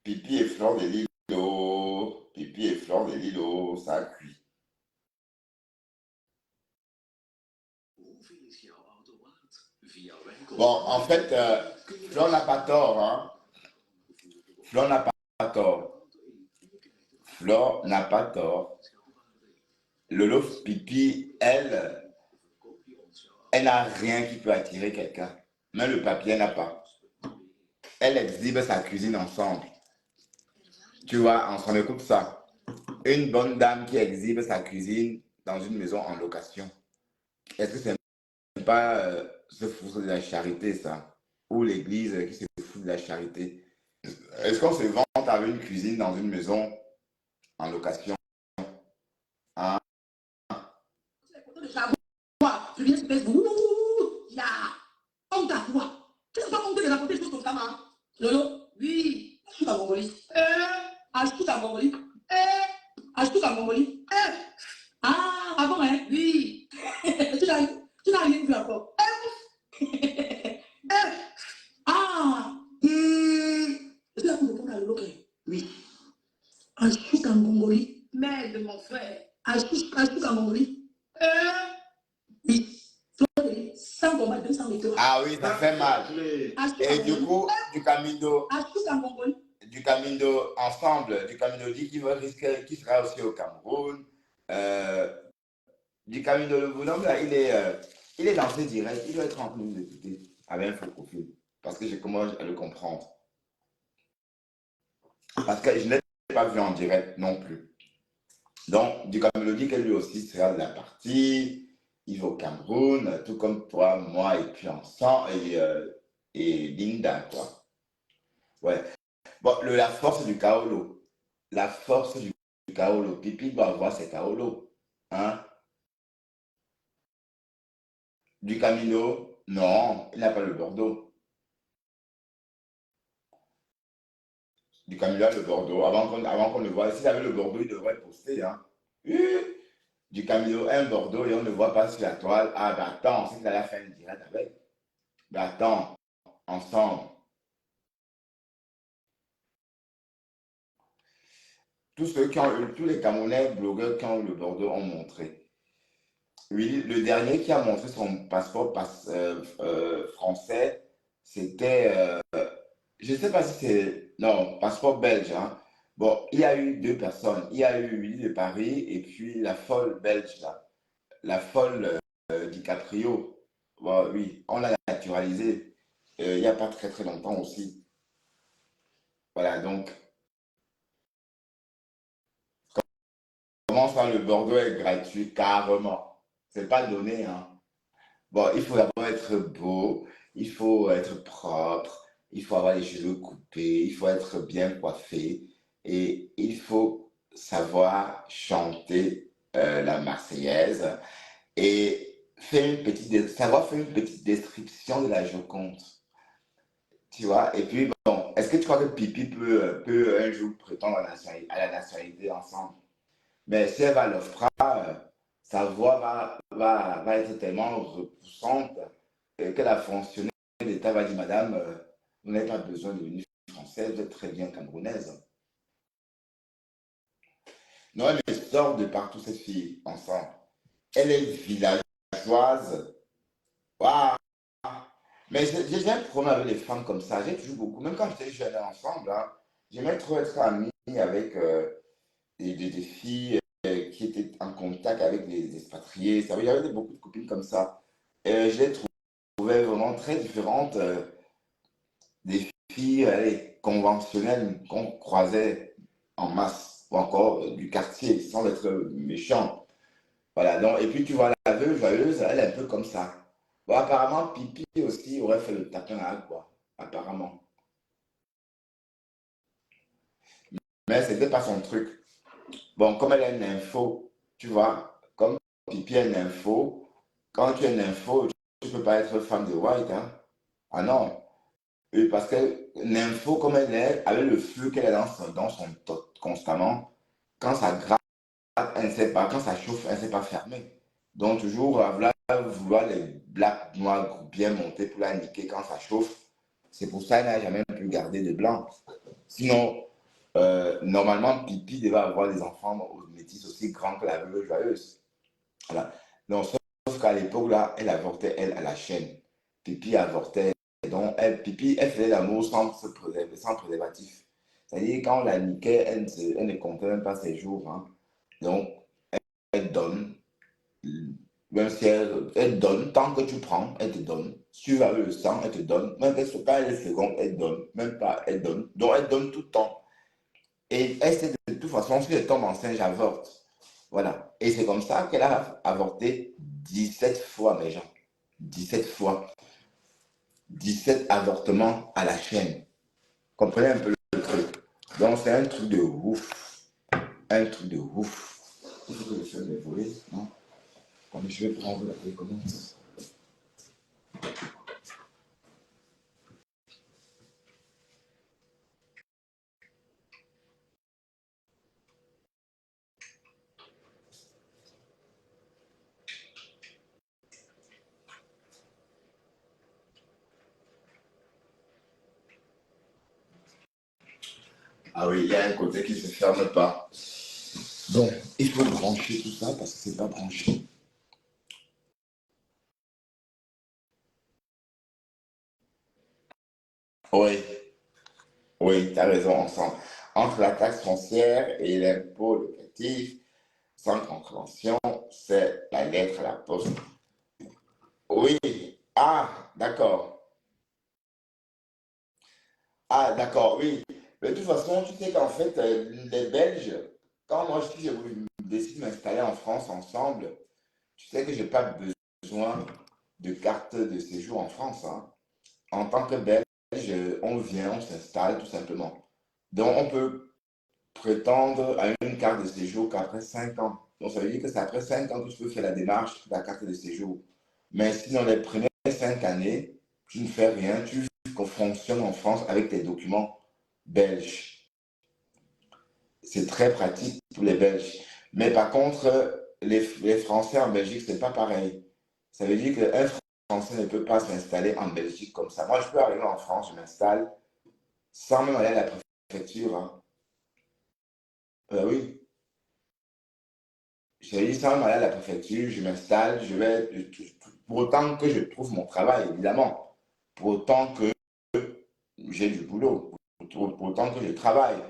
Pipi et Flore de Lille, oh. Pipi et Flore de Lille, oh, ça a cuit. Bon, en fait, Flore n'a pas tort, hein? Flore n'a pas tort. Flore n'a pas tort. Lolo Pipi, elle Elle n'a rien qui peut attirer quelqu'un. Même le papier, elle n'a pas. Elle exhibe sa cuisine ensemble. Tu vois, ensemble, écoute ça. Une bonne dame qui exhibe sa cuisine dans une maison en location. Est-ce que c'est pas se foutre de la charité, ça? Ou l'église qui se fout de la charité? Est-ce qu'on se vante avec une cuisine dans une maison en location? Hein? Tu viens sur Facebook. Il y a honte à toi. Tu n'as pas honte de raconter des choses comme ça, hein? Lolo? Oui. Ajoute à Mongolie. Ajoute à Mongolie. Ajoute à Mongolie. Ah bon, hein? Oui. Tu n'as rien vu encore. Ah. C'est là pour répondre à Lolo. Oui. Ajoute à Mongolie. Merde, mon frère. Ajoute à Mongolie. Oui. Sans combat, 200 météo. Ah oui, ça fait mal. Et du coup, du Camino ensemble, du Camino dit qu'il va risquer, qui sera aussi au Cameroun. Du Camino le bonhomme, là, il est lancé direct. Il doit être en train de nous écouter avec un faux profil. Parce que je commence à le comprendre. Parce que je ne l'ai pas vu en direct non plus. Donc, du Camino dit que lui aussi sera de la partie. Il va au Cameroun, tout comme toi, moi, et puis ensemble, et Linda, quoi. Ouais. Bon, la force du Kaolo. La force du Kaolo. Pipi doit avoir ses Kaolo. Hein? Du Camino, non, il n'a pas le Bordeaux. Du Camino a le Bordeaux. Avant qu'on le voie, s'il avait le Bordeaux, il devrait poster. Hein? Du Camino, un Bordeaux, et on ne voit pas sur la toile. Ah, ben attends, c'est qu'il a la fin direct avec. Ben attends, ensemble. Tous les Camerounais blogueurs qui ont eu le Bordeaux ont montré. Oui, le dernier qui a montré son passeport français, c'était, je ne sais pas si c'est, non, passeport belge. Hein. Bon, il y a eu deux personnes. Il y a eu Willy de Paris et puis la folle belge, là. La folle DiCaprio. Bon, oui, on l'a naturalisé il n'y a pas très très longtemps aussi. Voilà, donc, comment ça, le Bordeaux est gratuit? Carrément. C'est pas donné, hein. Bon, il faut d'abord être beau, il faut être propre, il faut avoir les cheveux coupés, il faut être bien coiffé et il faut savoir chanter la Marseillaise et savoir faire une petite description de la Joconde. Tu vois? Et puis, bon, est-ce que tu crois que Pipi peut un jour prétendre à la nationalité ensemble? Mais si elle va l'offrir, sa voix va être tellement repoussante que la fonctionnaire d'État va dire, Madame, vous n'avez pas besoin de venir française, vous êtes très bien camerounaise. Non, elle me sort de partout, cette fille, ensemble. Elle est villageoise. Waouh! Mais j'ai un problème avec les femmes comme ça. J'ai toujours beaucoup, même quand j'étais jeune ensemble, hein, j'aimais trop être ami avec des filles qui étaient en contact avec des expatriés. Ça, il y avait beaucoup de copines comme ça. Et je les trouvais vraiment très différentes des filles allez, conventionnelles qu'on croisait en masse, ou encore du quartier, sans être méchant. Voilà, donc, et puis tu vois, la veuve joyeuse, elle est un peu comme ça. Bon, apparemment, Pipi aussi aurait fait le tapin à quoi, apparemment. Mais c'était pas son truc. Bon, comme elle est une info, tu vois, comme Pipi est une info, quand tu es une info, tu ne peux pas être femme de White. Hein? Ah non. Et parce que l'info, comme elle est, avec le flux qu'elle a dans son tot constamment, quand ça gratte, elle ne sait pas, quand ça chauffe, elle ne sait pas fermer. Donc, toujours vouloir les blacks noirs bien montés pour la niquer quand ça chauffe. C'est pour ça qu'elle n'a jamais pu garder de blanc. Sinon, normalement, Pipi devait avoir des enfants métis aussi grands que la veuve joyeuse. Voilà. Donc, sauf qu'à l'époque, là, elle avortait, elle, à la chaîne. Pipi avortait. Donc, Pipi, elle faisait l'amour sans préservatif. C'est-à-dire, quand on la niquait, elle ne comptait même pas ses jours. Hein. Donc, elle donne. même si elle donne, tant que tu prends, elle te donne. Si tu vas le sang, elle te donne. Même quand elle est seconde, elle donne. Même pas, elle donne. Donc, elle donne tout le temps. Et elle sait de toute façon, si elle tombe enceinte, j'avorte. Voilà. Et c'est comme ça qu'elle a avorté 17 fois, mes gens. 17 fois. 17 avortements à la chaîne. Comprenez un peu le truc. Donc, c'est un truc de ouf. Un truc de ouf. Il faut que je fasse mes volets, non? Comme je vais prendre la télécommande. Ah oui, il y a un côté qui ne se ferme pas. Donc, il faut brancher tout ça parce que c'est pas branché. Oui, oui, tu as raison, ensemble. Entre la taxe foncière et l'impôt locatif, sans contravention, c'est la lettre à la poste. Oui, ah, d'accord. Ah, d'accord, oui. Mais de toute façon, tu sais qu'en fait, les Belges, quand moi je décide de m'installer en France ensemble, tu sais que je n'ai pas besoin de carte de séjour en France, hein. En tant que Belge, on vient, on s'installe tout simplement. Donc, on peut prétendre à une carte de séjour qu'après 5 ans. Donc, ça veut dire que c'est après 5 ans que tu peux faire la démarche de la carte de séjour. Mais si dans les premières 5 années, tu ne fais rien, tu fonctionnes en France avec tes documents belges. C'est très pratique pour les Belges. Mais par contre, les Français en Belgique, ce n'est pas pareil. Ça veut dire qu'un Français ne peut pas s'installer en Belgique comme ça. Moi, je peux arriver en France, je m'installe sans même aller à la préfecture, hein. Oui, j'ai dit sans même aller à la préfecture, je m'installe, pour autant que je trouve mon travail, évidemment. Pour autant que j'ai du boulot. Pour autant que je travaille.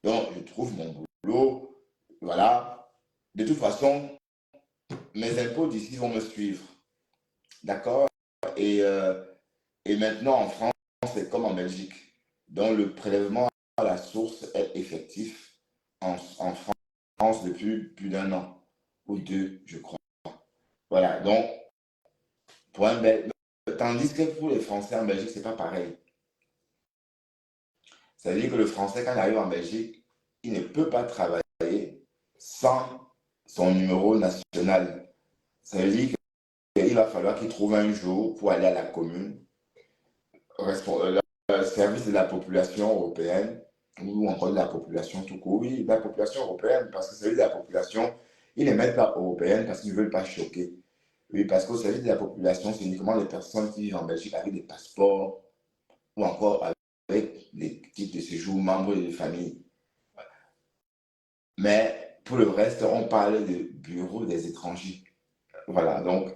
Donc, je trouve mon boulot. Voilà. De toute façon, mes impôts d'ici vont me suivre. D'accord? Et, euh, et maintenant, en France, c'est comme en Belgique. Donc, le prélèvement à la source est effectif en France depuis plus d'un an ou deux, je crois. Voilà. Donc, pour un Belge, tandis que pour les Français en Belgique, c'est pas pareil. Ça veut dire que le Français, quand il arrive en Belgique, il ne peut pas travailler sans son numéro national. Ça veut dire qu'il va falloir qu'il trouve un jour pour aller à la commune, le service de la population européenne, ou encore de la population tout court. Oui, la population européenne, parce que celui de la population, ils ne mettent pas européenne parce qu'ils ne veulent pas choquer. Oui, parce qu'au service de la population, c'est uniquement les personnes qui vivent en Belgique avec des passeports ou encore avec des titres de séjour, membres de famille. Mais pour le reste, on parle de bureau des étrangers. Voilà, donc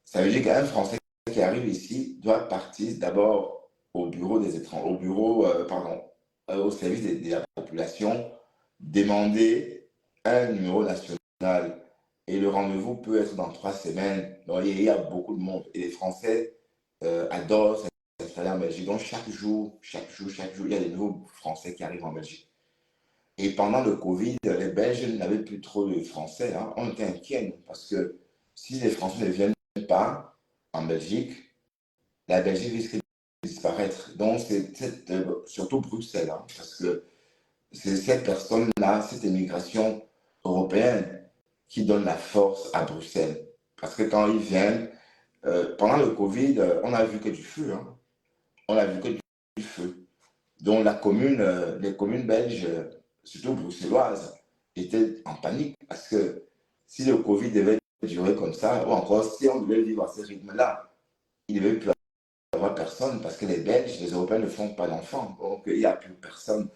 ça veut dire qu'un Français qui arrive ici doit partir d'abord au bureau des étrangers, au service de la population, demander un numéro national. Et le rendez-vous peut être dans 3 semaines. Donc, il y a beaucoup de monde. Et les Français adorent s'installer en Belgique. Donc, chaque jour, il y a des nouveaux Français qui arrivent en Belgique. Et pendant le Covid, les Belges n'avaient plus trop de Français, hein. On était inquiets parce que si les Français ne viennent pas en Belgique, la Belgique risque de disparaître. Donc, c'est surtout Bruxelles, hein, parce que c'est cette personne-là, cette immigration européenne qui donne la force à Bruxelles. Parce que quand ils viennent, pendant le Covid, on n'a vu que du feu, hein. On n'a vu que du feu. Donc les communes belges, surtout bruxelloises, étaient en panique parce que si le Covid devait durer comme ça, ou encore si on devait vivre à ce rythme-là, il ne devait plus avoir personne parce que les Belges, les Européens ne font pas d'enfants. Donc il n'y a plus personne.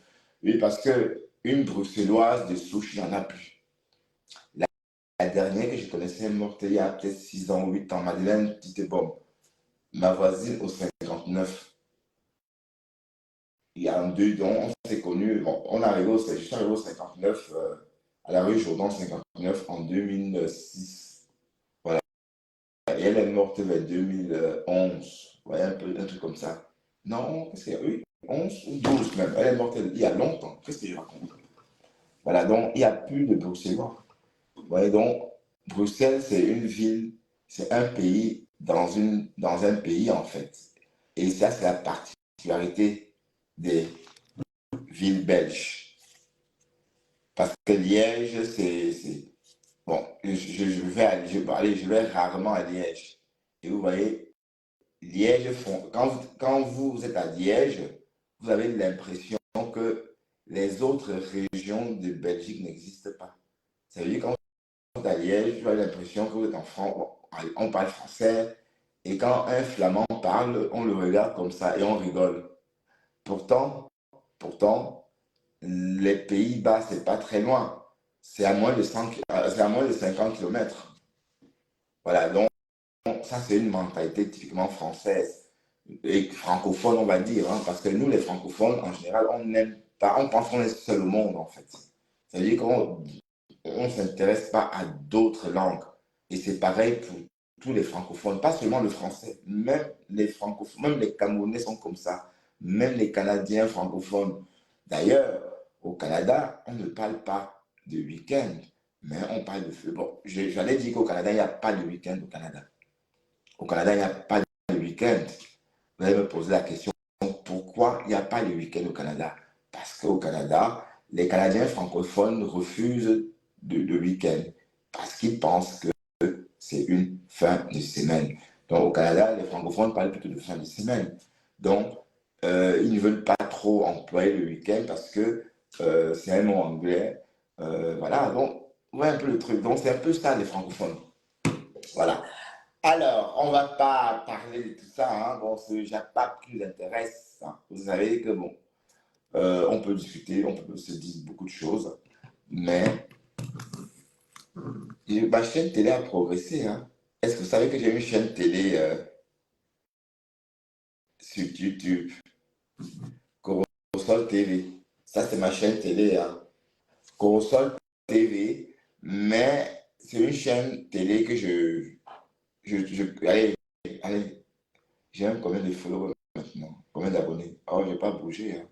Oui, parce qu'une bruxelloise de souche, il n'y en a plus. La dernière que je connaissais est morte il y a peut-être 6 ans ou 8 ans, Madeleine Titebom, ma voisine au 59. Il y a un deux dons, on s'est connus, bon, je suis arrivé au 59, à la rue Jourdan 59 en 2006. Voilà. et elle est morte vers 2011. Vous voyez, un peu, un truc comme ça. Non, qu'est-ce qu'il y a? Oui, 11 ou 12 même. Elle est morte il y a longtemps. Qu'est-ce que je raconte? Voilà, donc il n'y a plus de Bruxellois. Vous voyez, donc Bruxelles, c'est une ville, c'est un pays dans un pays en fait. Et ça, c'est la particularité des villes belges. Parce que Liège, c'est... Bon, je vais rarement à Liège. Et vous voyez, Liège, quand vous êtes à Liège, vous avez l'impression que les autres régions de Belgique n'existent pas. Ça veut dire quand vous êtes à Liège, vous avez l'impression que vous êtes en France, on parle français, et quand un Flamand parle, on le regarde comme ça et on rigole. Pourtant, les Pays-Bas, c'est pas très loin. C'est à moins de 50 km. Voilà, donc ça, c'est une mentalité typiquement française et francophone, on va dire, hein, parce que nous, les francophones, en général, on n'aime pas, on pense qu'on est seul au monde, en fait. C'est-à-dire qu'on ne s'intéresse pas à d'autres langues. Et c'est pareil pour tous les francophones, pas seulement le français, même les francophones, même les Camerounais sont comme ça, même les Canadiens francophones. D'ailleurs, au Canada, on ne parle pas de week-end, mais on parle de feu. Bon, j'allais dire qu'au Canada, il n'y a pas de week-end au Canada. Au Canada, il n'y a pas de week-end. Vous allez me poser la question, pourquoi il n'y a pas de week-end au Canada? Parce qu'au Canada, les Canadiens francophones refusent de week-end parce qu'ils pensent que c'est une fin de semaine. Donc au Canada, les francophones parlent plutôt de fin de semaine. Donc, ils ne veulent pas trop employer le week-end parce que c'est un mot anglais. Voilà, donc, ouais, un peu le truc. Donc, c'est un peu ça, les francophones. Voilà. Alors, on ne va pas parler de tout ça, hein. Bon, ce pas qui nous intéresse, hein. Vous savez que, bon, on peut discuter, on peut se dire beaucoup de choses, mais ma chaîne télé a progressé, hein. Est-ce que vous savez que j'ai une chaîne télé sur YouTube, Corosol TV? Ça, c'est ma chaîne télé, hein. Corosol TV, mais c'est une chaîne télé que allez, j'ai même combien de followers maintenant? Combien d'abonnés? Oh, je n'ai pas bougé, hein.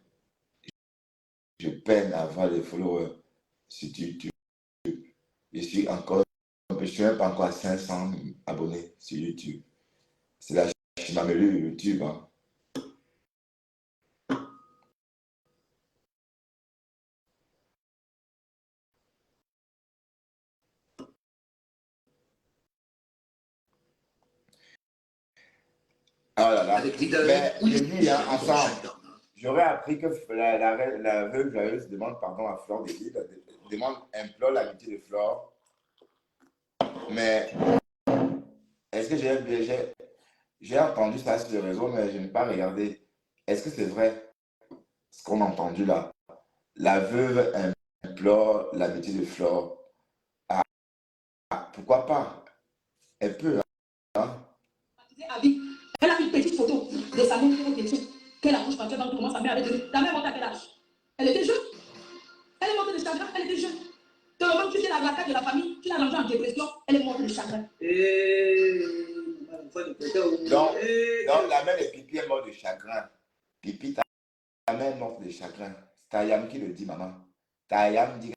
Je peine à avoir des followers sur YouTube. Je suis même pas encore à 500 abonnés sur YouTube. C'est la chimamelu YouTube, hein. Oh là là. Mais je dis, hein, ensemble, j'aurais appris que la veuve joyeuse demande pardon à Flore de Lille, implore l'amitié de Flore. Mais est-ce que j'ai entendu ça sur le réseau, mais je n'ai pas regardé. Est-ce que c'est vrai ce qu'on a entendu là? La veuve implore l'amitié de Flore. Ah, pourquoi pas? Elle peut, hein? Elle a une petite photo de sa mère qu'elle accouche quand elle commence sa mère avec lui. Ta mère monte à quel âge? Elle était jeune. Elle est morte de chagrin, elle était jeune. Dans le moment où tu es la carte de la famille, tu l'as rangée en dépression, elle est morte de chagrin. Donc la mère de Pipi est morte de chagrin. Pipi, ta mère est morte de chagrin. C'est Tayam qui le dit, maman. Tayam dit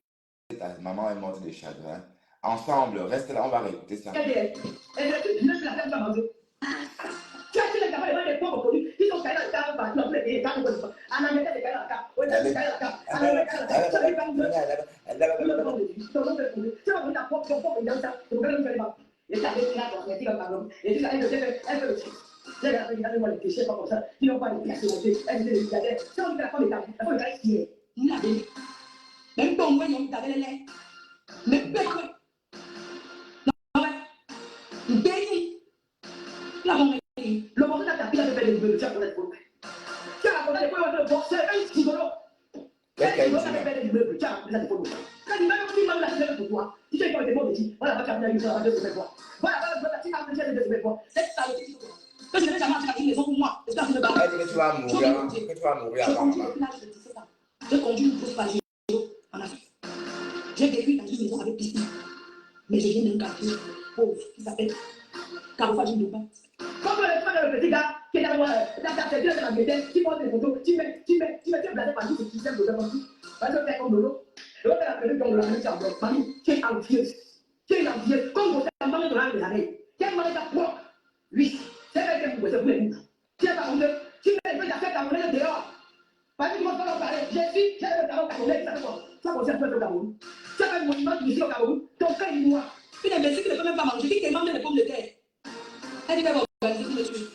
que ta maman est morte de chagrin. Ensemble, reste là, on va réécouter ça. Tu as dit les gamins des pauvres connus, ils sont caillés dans le carreau par exemple, les carreaux comme ça. En Amérique, les caillés dans le carreau. Oui, les caillés dans le carreau. En Amérique, les caillés dans le carreau. Tu vas prendre ta propre dans ça. Tu vas prendre ta les carrés là, on dit comme pardon. Et tu vas elle veut aussi. Les gars, ils moi les péchés pas comme ça. Ils n'ont pas les pièces montées. Elle dit les gars, si on dit la femme est carrée, la femme est carrée qui est. Nous la bébé. Même ton moyen, on t'avait les lèvres. Mais bébé. Non, ouais. Béni. La bonne. Le monde a tapé la bébé de Dieu, tu as pour être pauvre. Tu as raconté les points de boxer, un gigolo. Un gigolo a bébé de meubles, tu as raconté des photos. Quand il m'a dit, la semaine pour toi, tu sais quoi, des mots de dit, voilà, tu as bien eu ça, deux semaines fois. Voilà, tu as bien eu deux semaines fois. C'est ça le petit. Que je n'ai jamais acheté une maison pour moi. Et ça, je ne vais pas. Elle dit que tu vas mourir, que tu vas mourir avant, maman. Je conduis une grosse page en Afrique. J'ai vécu dans une maison avec piscine. Mais je viens d'un quartier pauvre qui s'appelle Ça vous fait du pas. Comme le petit gars qui est dans la tête de la maison, qui monte des photos, tu mets blasé par tout, tu sais, vous avez dit. Parce que c'est comme l'eau. L'autre a appelé comme la même chose. Mamie, tu es envieuse. Tu es envieuse. Comme vous êtes en train de la regarder. Quel mal est ta propre? Oui, c'est vrai que vous êtes vous. Tu es pas honte. Tu mets la fête à monnaie dehors. Parce que tu vas pas parler. J'ai le talent camerounais, ça fait quoi? Ça concerne le Cameroun. Tu as un monument ici au Cameroun. Ton frère est noir. Puis les messieurs qui ne peuvent même pas manger, qui demandent des pommes de terre. Elle dit qu'elle va organiser pour le tuer.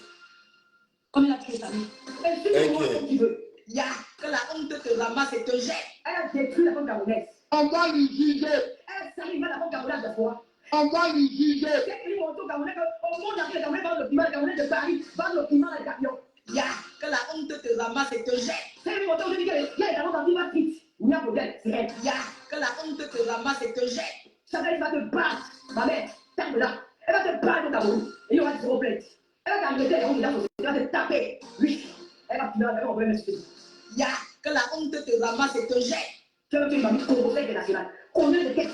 Comme il a tué sa vie. Et si tu vois comme tu veux. Ya, que la honte te ramasse et te jette. Elle a détruit la femme camerounaise. On va lui juger. Elle s'arrive à la femme camerounaise de fois. On va lui juger. C'est qu'il monte au Camerounais au monde entier, les Camerounais vendent le piment, les Camerounais de Paris vendent le piment dans les camions. Ya, que la honte te ramasse et te jette. C'est qu'il monte aujourd'hui, il y a les Camerounais qui vont vite. Il y a un modèle, c'est elle. Ya, que la honte te ramasse et te jette. Chantal va te battre, ma mère, tape là. Elle va te battre au Cameroun. Et il y aura des problèmes. Elle va t'arrêter, elle va te taper. Oui, elle va te faire un problème. Ya, que la honte te ramasse et te jette. Tu es une mamie congolaise internationale. Combien de têtes?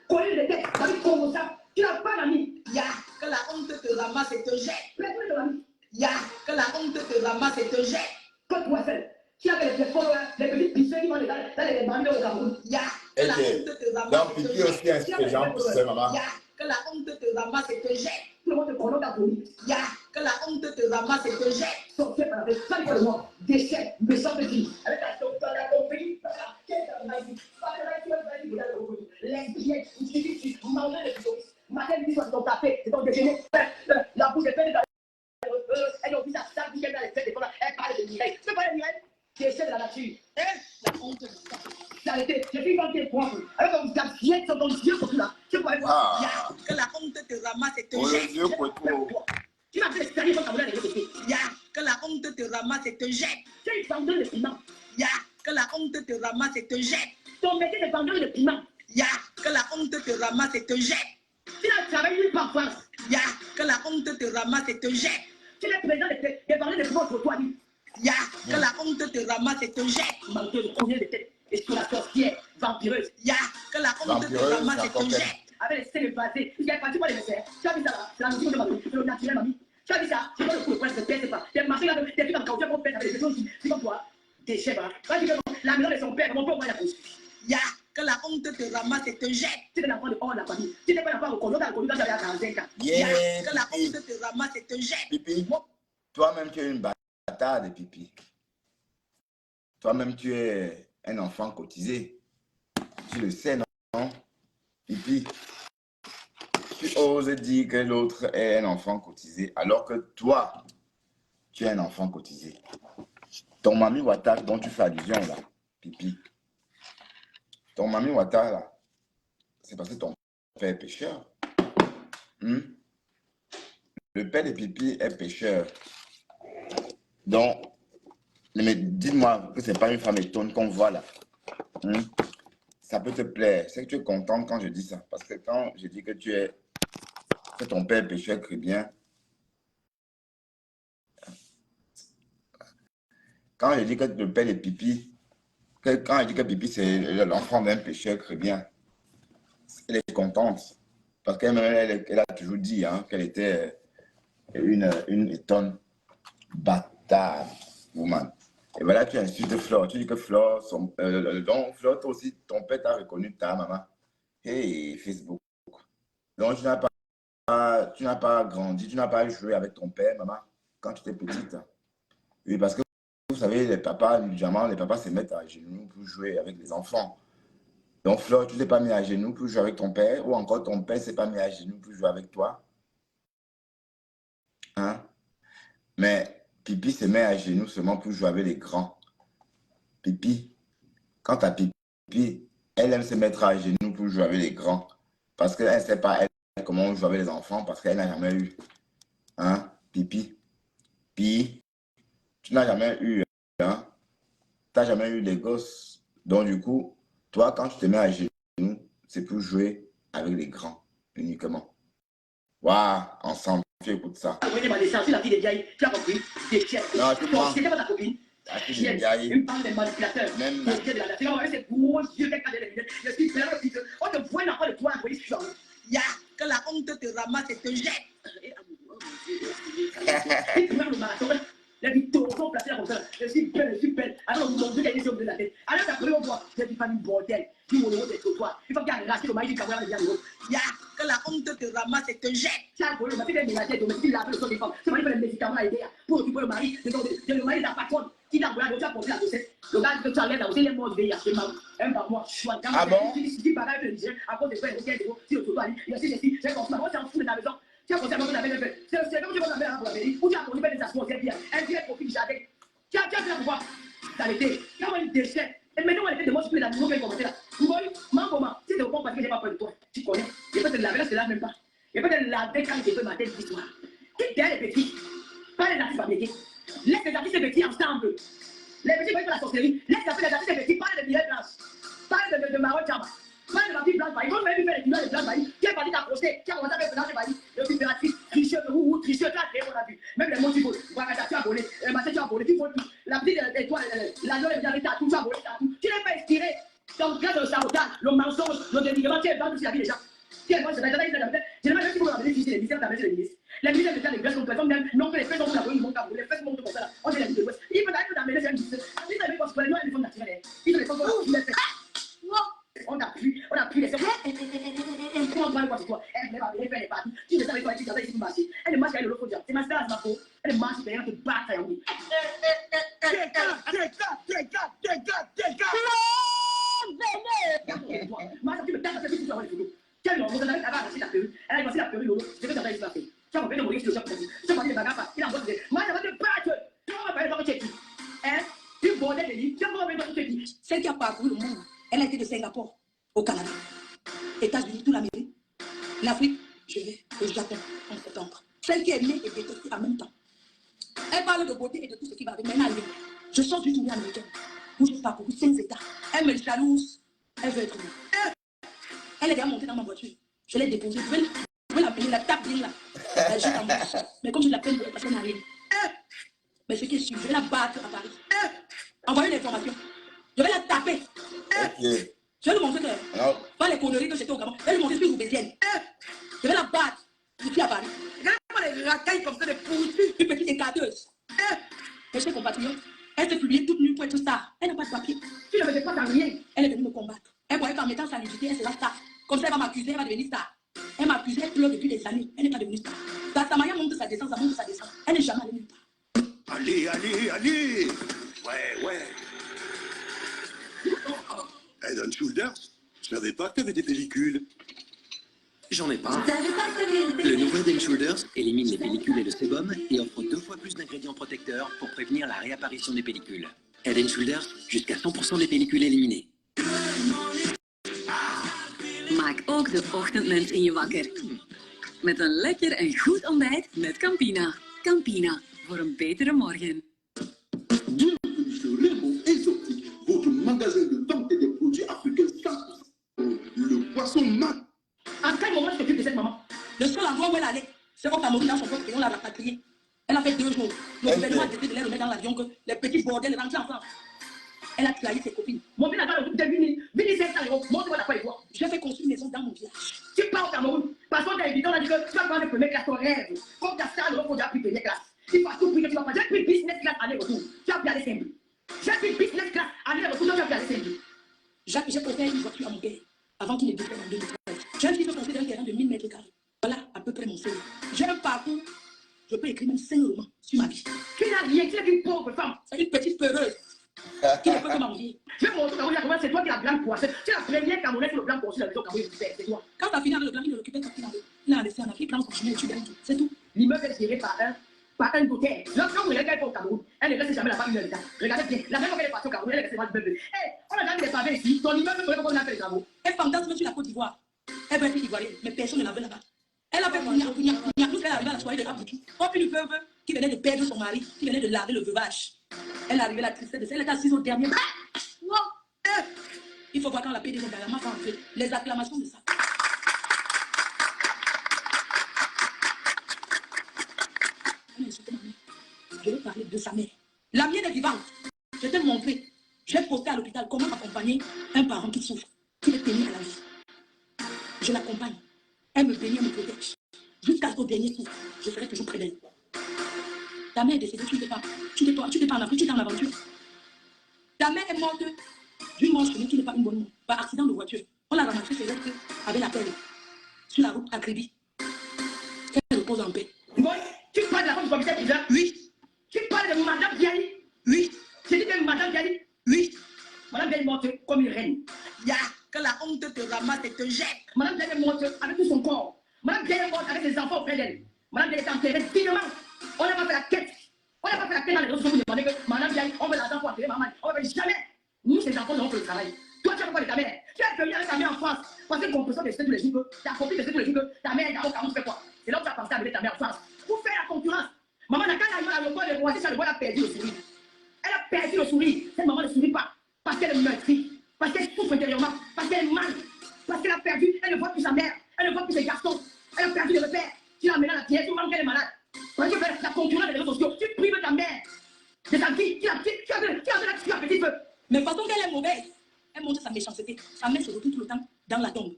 Combien de têtes? Mamie congolaise. Tu n'as pas d'amis. Ya, que la honte te ramasse et te jette. Personne de l'ami. Ya, que la honte te ramasse et te jette. Que toi seul. Tu as les followers, les petits pisseux qui vont dans les bandes au Cameroun. Ya, que la honte te ramasse et te jette. Donc, Pipi aussi inspirant pour ça, maman. Ya, que la honte te ramasse et te jette. Tout le monde te connaît ta police. Ya, que la honte te ramasse et te jette. Sortez par la tête, ça le monde. Déchet, méchant de vie. Avec la compagnie, lesbienne, tu manges les choses. Matin, midi, soir, ton café, c'est ton déjeuner. La bouche est pleine de elle est au visage, ça bouge dans les têtes, elle parle de Mireille. C'est pas de Mireille, déchet de la nature. La honte de ça. J'ai fait une bonne propre. Avec un visage bien sur ton yeux, pour tout là. Tu pourrais voir. Que la honte te ramasse et te jette. Tu m'as fait l'expérience quand vous l'avez répété. Ya, que la honte te ramasse et te jette. Tu es une vendeuse de piment. Ya, que la honte te ramasse et te jette. Ton métier de vendeuse de piment. Ya, que la honte te ramasse et te jette. Tu n'as travaillé nulle part en France. Ya, que la honte te ramasse et te jette. Tu es président des vendeurs de piment pour toi. Ya, que la honte te ramasse et te jette. Menteur de combien de têtes. Et sur la sorcière, vampireuse. Ya, que la honte te ramasse et te jette. Avec les selles passées, il y a pas de message. Tu as vu ça, c'est la notion de mamie, c'est le naturel mamie. Tu as vu ça, c'est pas le coup de poing, c'est pas. Des machins là, des trucs en caoutchouc qu'on fait avec des choses qui comme toi, des chefs. Quand tu fais la maison de son père, mon père, moi, il a poussé. Ya, que la honte te ramasse et te jette. Tu es l'enfant de hors de la famille. Tu n'es pas l'enfant au Congo, dans le Congo, dans le 45 ans. Ya, que la honte te ramasse et te jette. Pipi, toi-même, tu es une bâtarde, Pipi. Toi-même, tu es un enfant cotisé. Tu le sais, non? Pipi, tu oses dire que l'autre est un enfant cotisé, alors que toi, tu es un enfant cotisé. Ton Mami Wata dont tu fais allusion là, Pipi. Ton Mami Wata là, c'est parce que ton père est pécheur. Le père de Pipi est pécheur. Donc, dites-moi que ce n'est pas une femme étonne qu'on voit là. Ça peut te plaire. C'est que tu es contente quand je dis ça. Parce que quand je dis que ton père est pécheur chrétien, quand je dis que le père de Pipi, quand je dis que Pipi c'est l'enfant d'un pécheur chrétien, elle est contente. Parce qu'elle a toujours dit qu'elle était une étonne bâtarde woman. Et voilà, tu insultes Flore. Tu dis que Flore, donc Flore, toi aussi, ton père t'a reconnu ta maman. Hey, Facebook. Donc, tu n'as pas grandi, tu n'as pas joué avec ton père, maman, quand tu étais petite. Oui, parce que vous savez, les papas, généralement, les papas se mettent à genoux pour jouer avec les enfants. Donc, Flore, tu ne t'es pas mis à genoux pour jouer avec ton père, ou encore ton père ne s'est pas mis à genoux pour jouer avec toi. Mais Pipi se met à genoux seulement pour jouer avec les grands. Pipi, quant à Pipi, elle aime se mettre à genoux pour jouer avec les grands. Parce qu'elle ne sait pas comment on joue avec les enfants, parce qu'elle n'a jamais eu. Pipi. Puis, tu n'as jamais eu. Tu n'as jamais eu des gosses. Donc, du coup, toi, quand tu te mets à genoux, c'est pour jouer avec les grands uniquement. Waouh, ensemble. Tu écoutes ça. La vie des vieilles, tu as compris? Des chefs. Non, tu comprends. C'était pas ta copine. Une femme des manipulateurs. Même. C'est comme ces gros yeux qui regardent les lunettes. Je suis clair, on te voit l'enfant de toi, oui, ya, que la honte te ramasse et te jette. Il prend le marathon, les victoires sont placées comme ça. Je suis belle. Alors, mon Dieu, il est sur la tête. Alors, ça peut voir, c'est une famille bordel. Dis mon nom, c'est trottoir. Il faut qu'il y ait un racine au maïs, il faut qu'il y ait un racine. Que la honte te ramasse et te jette. Tiens, pour le mari, il est ménagère domestique, il a appelé le son des femmes. C'est moi qui fais les médicaments à aider pour occuper le mari. C'est le mari de la patronne. Qui n'a pas déjà porté la grossesse. Le gars que tu enlèves la grossesse, il est mort, il est chez moi. Un par mois, je suis en train de dire. Si pareil, je le disais, à cause de faire si le trottoir, il y a ceci, j'ai compris, moi, c'est en fou de la maison. Tu as pensé à la belle fait. C'est comme tu vas la mère pour la mairie, ou tu as connu des assoirs, c'est bien. Elle vient profiter du jardin. Tu as fait pouvoir t'arrêter. Quand on déchet, et maintenant on était de moi, je peux la nouveau commencer là. Vous voyez, maman, si tu ne comprends pas que j'ai pas peur de toi, tu connais. Je peux te laver, là, je te lave même pas. Je peux te laver quand je peux ma tête d'histoire. Quitte derrière les petits, pas les artistes fabriqués. Laisse les artistes et petits ensemble. Les petits vont pour la sorcellerie. Laisse les artistes et petits, parle de billets blanches. Parle de Maroc Chama. Parle de ma fille blanche, ils vont même faire les billets blanches. Qui est parti t'approcher, qui a commencé à faire blanche, le libératrice, tricheur de roux, tricheur, tu as créé, on a vu. Même les mots du vol, voilà, tu as volé, Massé, tu as volé, tu voles tout. La petite étoile, l'agneau, les biens, tu as tout, tu as volé, tu as tout. Tu n'es pas inspiré. Donc, grâce au sabotage, le mensonge, le dénigrement, tu es dans toute la vie déjà. Moi, je n'ai pas dit pour la bénéfice des ministères, les ministres. Les ministres de les graisses, on même, non, que les fesses sont la bonne, les fesses montent comme ça. On est la vie de l'Ouest. Il peut aller dans les ministres, ils avaient pas ce problème, ils font naturel. Ils ont les femmes, on appuie les femmes. Comment on va le voir, c'est toi? Elle va faire les parties. Tu ne savais pas, tu savais ici pour marcher. Elle est marche avec le lot, c'est ma star, ma peau. Elle est marche, elle te bat, ça y est. Moi, tu me tapes, c'est tout, tu vas voir les photos. Tiens, on va arracher la perruque. Elle a passé la perruque, je vais t'envoyer ce papier. Tu vas me mourir sur le chef. Tu vas me dire, bagarre, il a envoyé des. Moi, ça va te battre. Tu vas me faire le check. Hein? Tu bordel de lit. Tu vas me faire le check. Celle qui a parcouru le monde, elle a été de Singapour au Canada, États-Unis, tout l'Amérique, l'Afrique, je vais au Japon en septembre. Celle qui est née et détestée en même temps. Elle parle de beauté et de tout ce qui va avec. Maintenant, je sors d'une tournée américaine où j'ai parcouru 5 États. Elle me jalouse. Elle veut être moi. Elle est déjà montée dans ma voiture. Je l'ai déposée. Je vais l'appeler, la tape bien là. Elle jette en moi. Mais comme je l'appelle, parce qu'elle n'a rien. Mais ce qui est sûr, je vais la battre à Paris. Envoyer l'information. Je vais la taper. Ok. Je vais lui montrer que. Pas les conneries que j'étais au Gabon. Je vais lui montrer que je suis roubaisienne. Je vais la battre. Ici à Paris. Regarde les racailles comme ça, des poursuites. Une petite écarteuse. Mes chers compatriotes, elle s'est publiée toute nue pour être star. Elle n'a pas de papier. Tu ne me fais pas dans rien. Elle est venue me combattre. Elle voyait qu'en mettant sa nudité, elle sera star. Comme ça, elle va m'accuser, elle va devenir star. Elle m'accuse, elle pleure depuis des années. Elle n'est pas devenue star. Sa manière monte sa descente, ça monte sa descente. Elle n'est jamais allée nulle part. Allez. Ouais. Head and Shoulders, je savais pas que t'avais des pellicules. J'en ai pas. Le nouveau Head & Shoulders élimine les pellicules et le sébum et offre 2 fois plus d'ingrédients protecteurs pour prévenir la réapparition des pellicules. Head & Shoulders, jusqu'à 100% des pellicules éliminées. Maak ook de ochtendmens in je wakker. Met een lekker en goed ontbijt met Campina. Campina, voor een betere morgen. Bienvenue chez Raymond Exotique, votre magasin de vente des produits africains 100%. Le poisson mat. En quel moment je t'occupe de cette maman? Le seul endroit où elle allait, c'est au Cameroun dans son propre pays, on l'a rapatriée. Elle a fait 2 jours. Le gouvernement a décidé de les remettre dans l'avion, que les petits bordels rentrent en France. Elle a trahi ses copines. Mon fils a dans le groupe de Vini 500 €. Montre-moi quoi il voit. J'ai fait construire une maison dans mon village. Tu pars au Cameroun. Parce qu'on t'a invité, on a dit que tu vas prendre le premier classe, ton rêve. Comme tu as 100 €, faut déjà pris première classe. Il faut tout prix que tu vas prendre. J'ai pris business class aller-retour. Tu as pu aller simple. J'ai pris business class aller-retour, tu as pu aller simple. J'ai offert une voiture à mon père avant qu'il ne décède en 2013. J'ai un petit peu construit un terrain de 1000 mètres carrés. Voilà à peu près mon CV. J'ai un parcours. Je peux écrire même 5 romans sur ma vie. Tu n'as rien, tu es une pauvre femme. C'est une petite peureuse. Qui ne peut que m'envier. Je vais montrer comment c'est toi qui es la grande poissette. Tu es la première Camerounaise sur le plan conçu de la maison Cameroun. C'est toi. Quand tu as fini avec le plan, il ne l'occupait qu'à il a laissé en Afrique, prendre son chemin et tu gagnes tout. C'est tout. L'immeuble est géré par un notaire. Lorsque vous regardez au Cameroun, elle ne reste jamais là-bas une heure d'état. Regardez bien. La même fois qu'elle est partie au Cameroun, elle est restée dans le meuble. On a déjà mis des pavés ici. Ton immeuble, comment on a fait les travaux. Elle fantasme sur la Côte d'Ivoire. Elle veut être ivoirienne, mais personne ne la veut là-bas. Elle a fait tout qu'elle arrive à la soirée de Aboutou. Comme une veuve qui venait de perdre son mari, qui venait de laver le veuvage. Elle est arrivée à la tristesse de ça. Elle est assise au dernier. Il faut voir quand la paix des gouvernements va entrer. Les acclamations de ça. Je vais parler de sa mère. La mienne est vivante. Je t'ai montré. J'ai posté à l'hôpital comment accompagner un parent qui souffre, qui est pénible à la vie. Je l'accompagne. Elle me bénit, elle me protège. Jusqu'au dernier souffle, je serai toujours près d'elle. Ta mère est décédée, tu n'étais pas. Tu n'étais pas en Afrique, tu étais en aventure. Ta mère est morte d'une mort chelou qui n'est pas une bonne mort. Par accident de voiture. On l'a ramassée ses restes avec la pelle. Sur la route à Kribi. Elle repose en paix. Bon, tu parles de la femme du commissaire Pisa? Oui. Tu parles de Madame Diali? Oui. Tu dis que Madame Diali? Oui. Madame Diali est morte comme une reine. Ya, que la honte te ramasse et te jette. Madame Diali est morte avec tout son corps. Madame Diali est morte avec les enfants auprès d'elle. Madame Diali est enterrée dignement. On n'a pas fait la quête. On n'a pas fait la quête dans les réseaux sociaux pour demander que Madame Diali, on veut l'argent pour enterrer maman. On ne veut jamais. Nous, ces enfants, n'ont pas le travail. Toi, tu as pas de ta mère. Tu es venu avec ta mère en France. Parce que l'impression que tous les jours, tu as compris que tous les jours que ta mère est au Cameroun, tu fais quoi? C'est là où tu as pensé à amener ta mère en France. Pour faire la concurrence. Maman, quand elle a le poids de Roissy, elle a perdu le sourire. Elle a perdu le sourire. Cette maman ne sourit pas. Parce qu'elle est meurtrie. Parce qu'elle souffre intérieurement. Parce qu'elle est mal. Parce qu'elle a perdu. Elle ne voit plus sa mère. Elle ne voit plus ses garçons. Elle a perdu le repère. Tu l'as amené à la pièce. Tu vois qu'elle est malade. Parce que tu fais la concurrence des réseaux sociaux. Tu prives ta mère de ta vie. Tu as de petit feu. Mais parce qu'elle est mauvaise, elle montre sa méchanceté. Sa mère se retrouve tout le temps dans la tombe.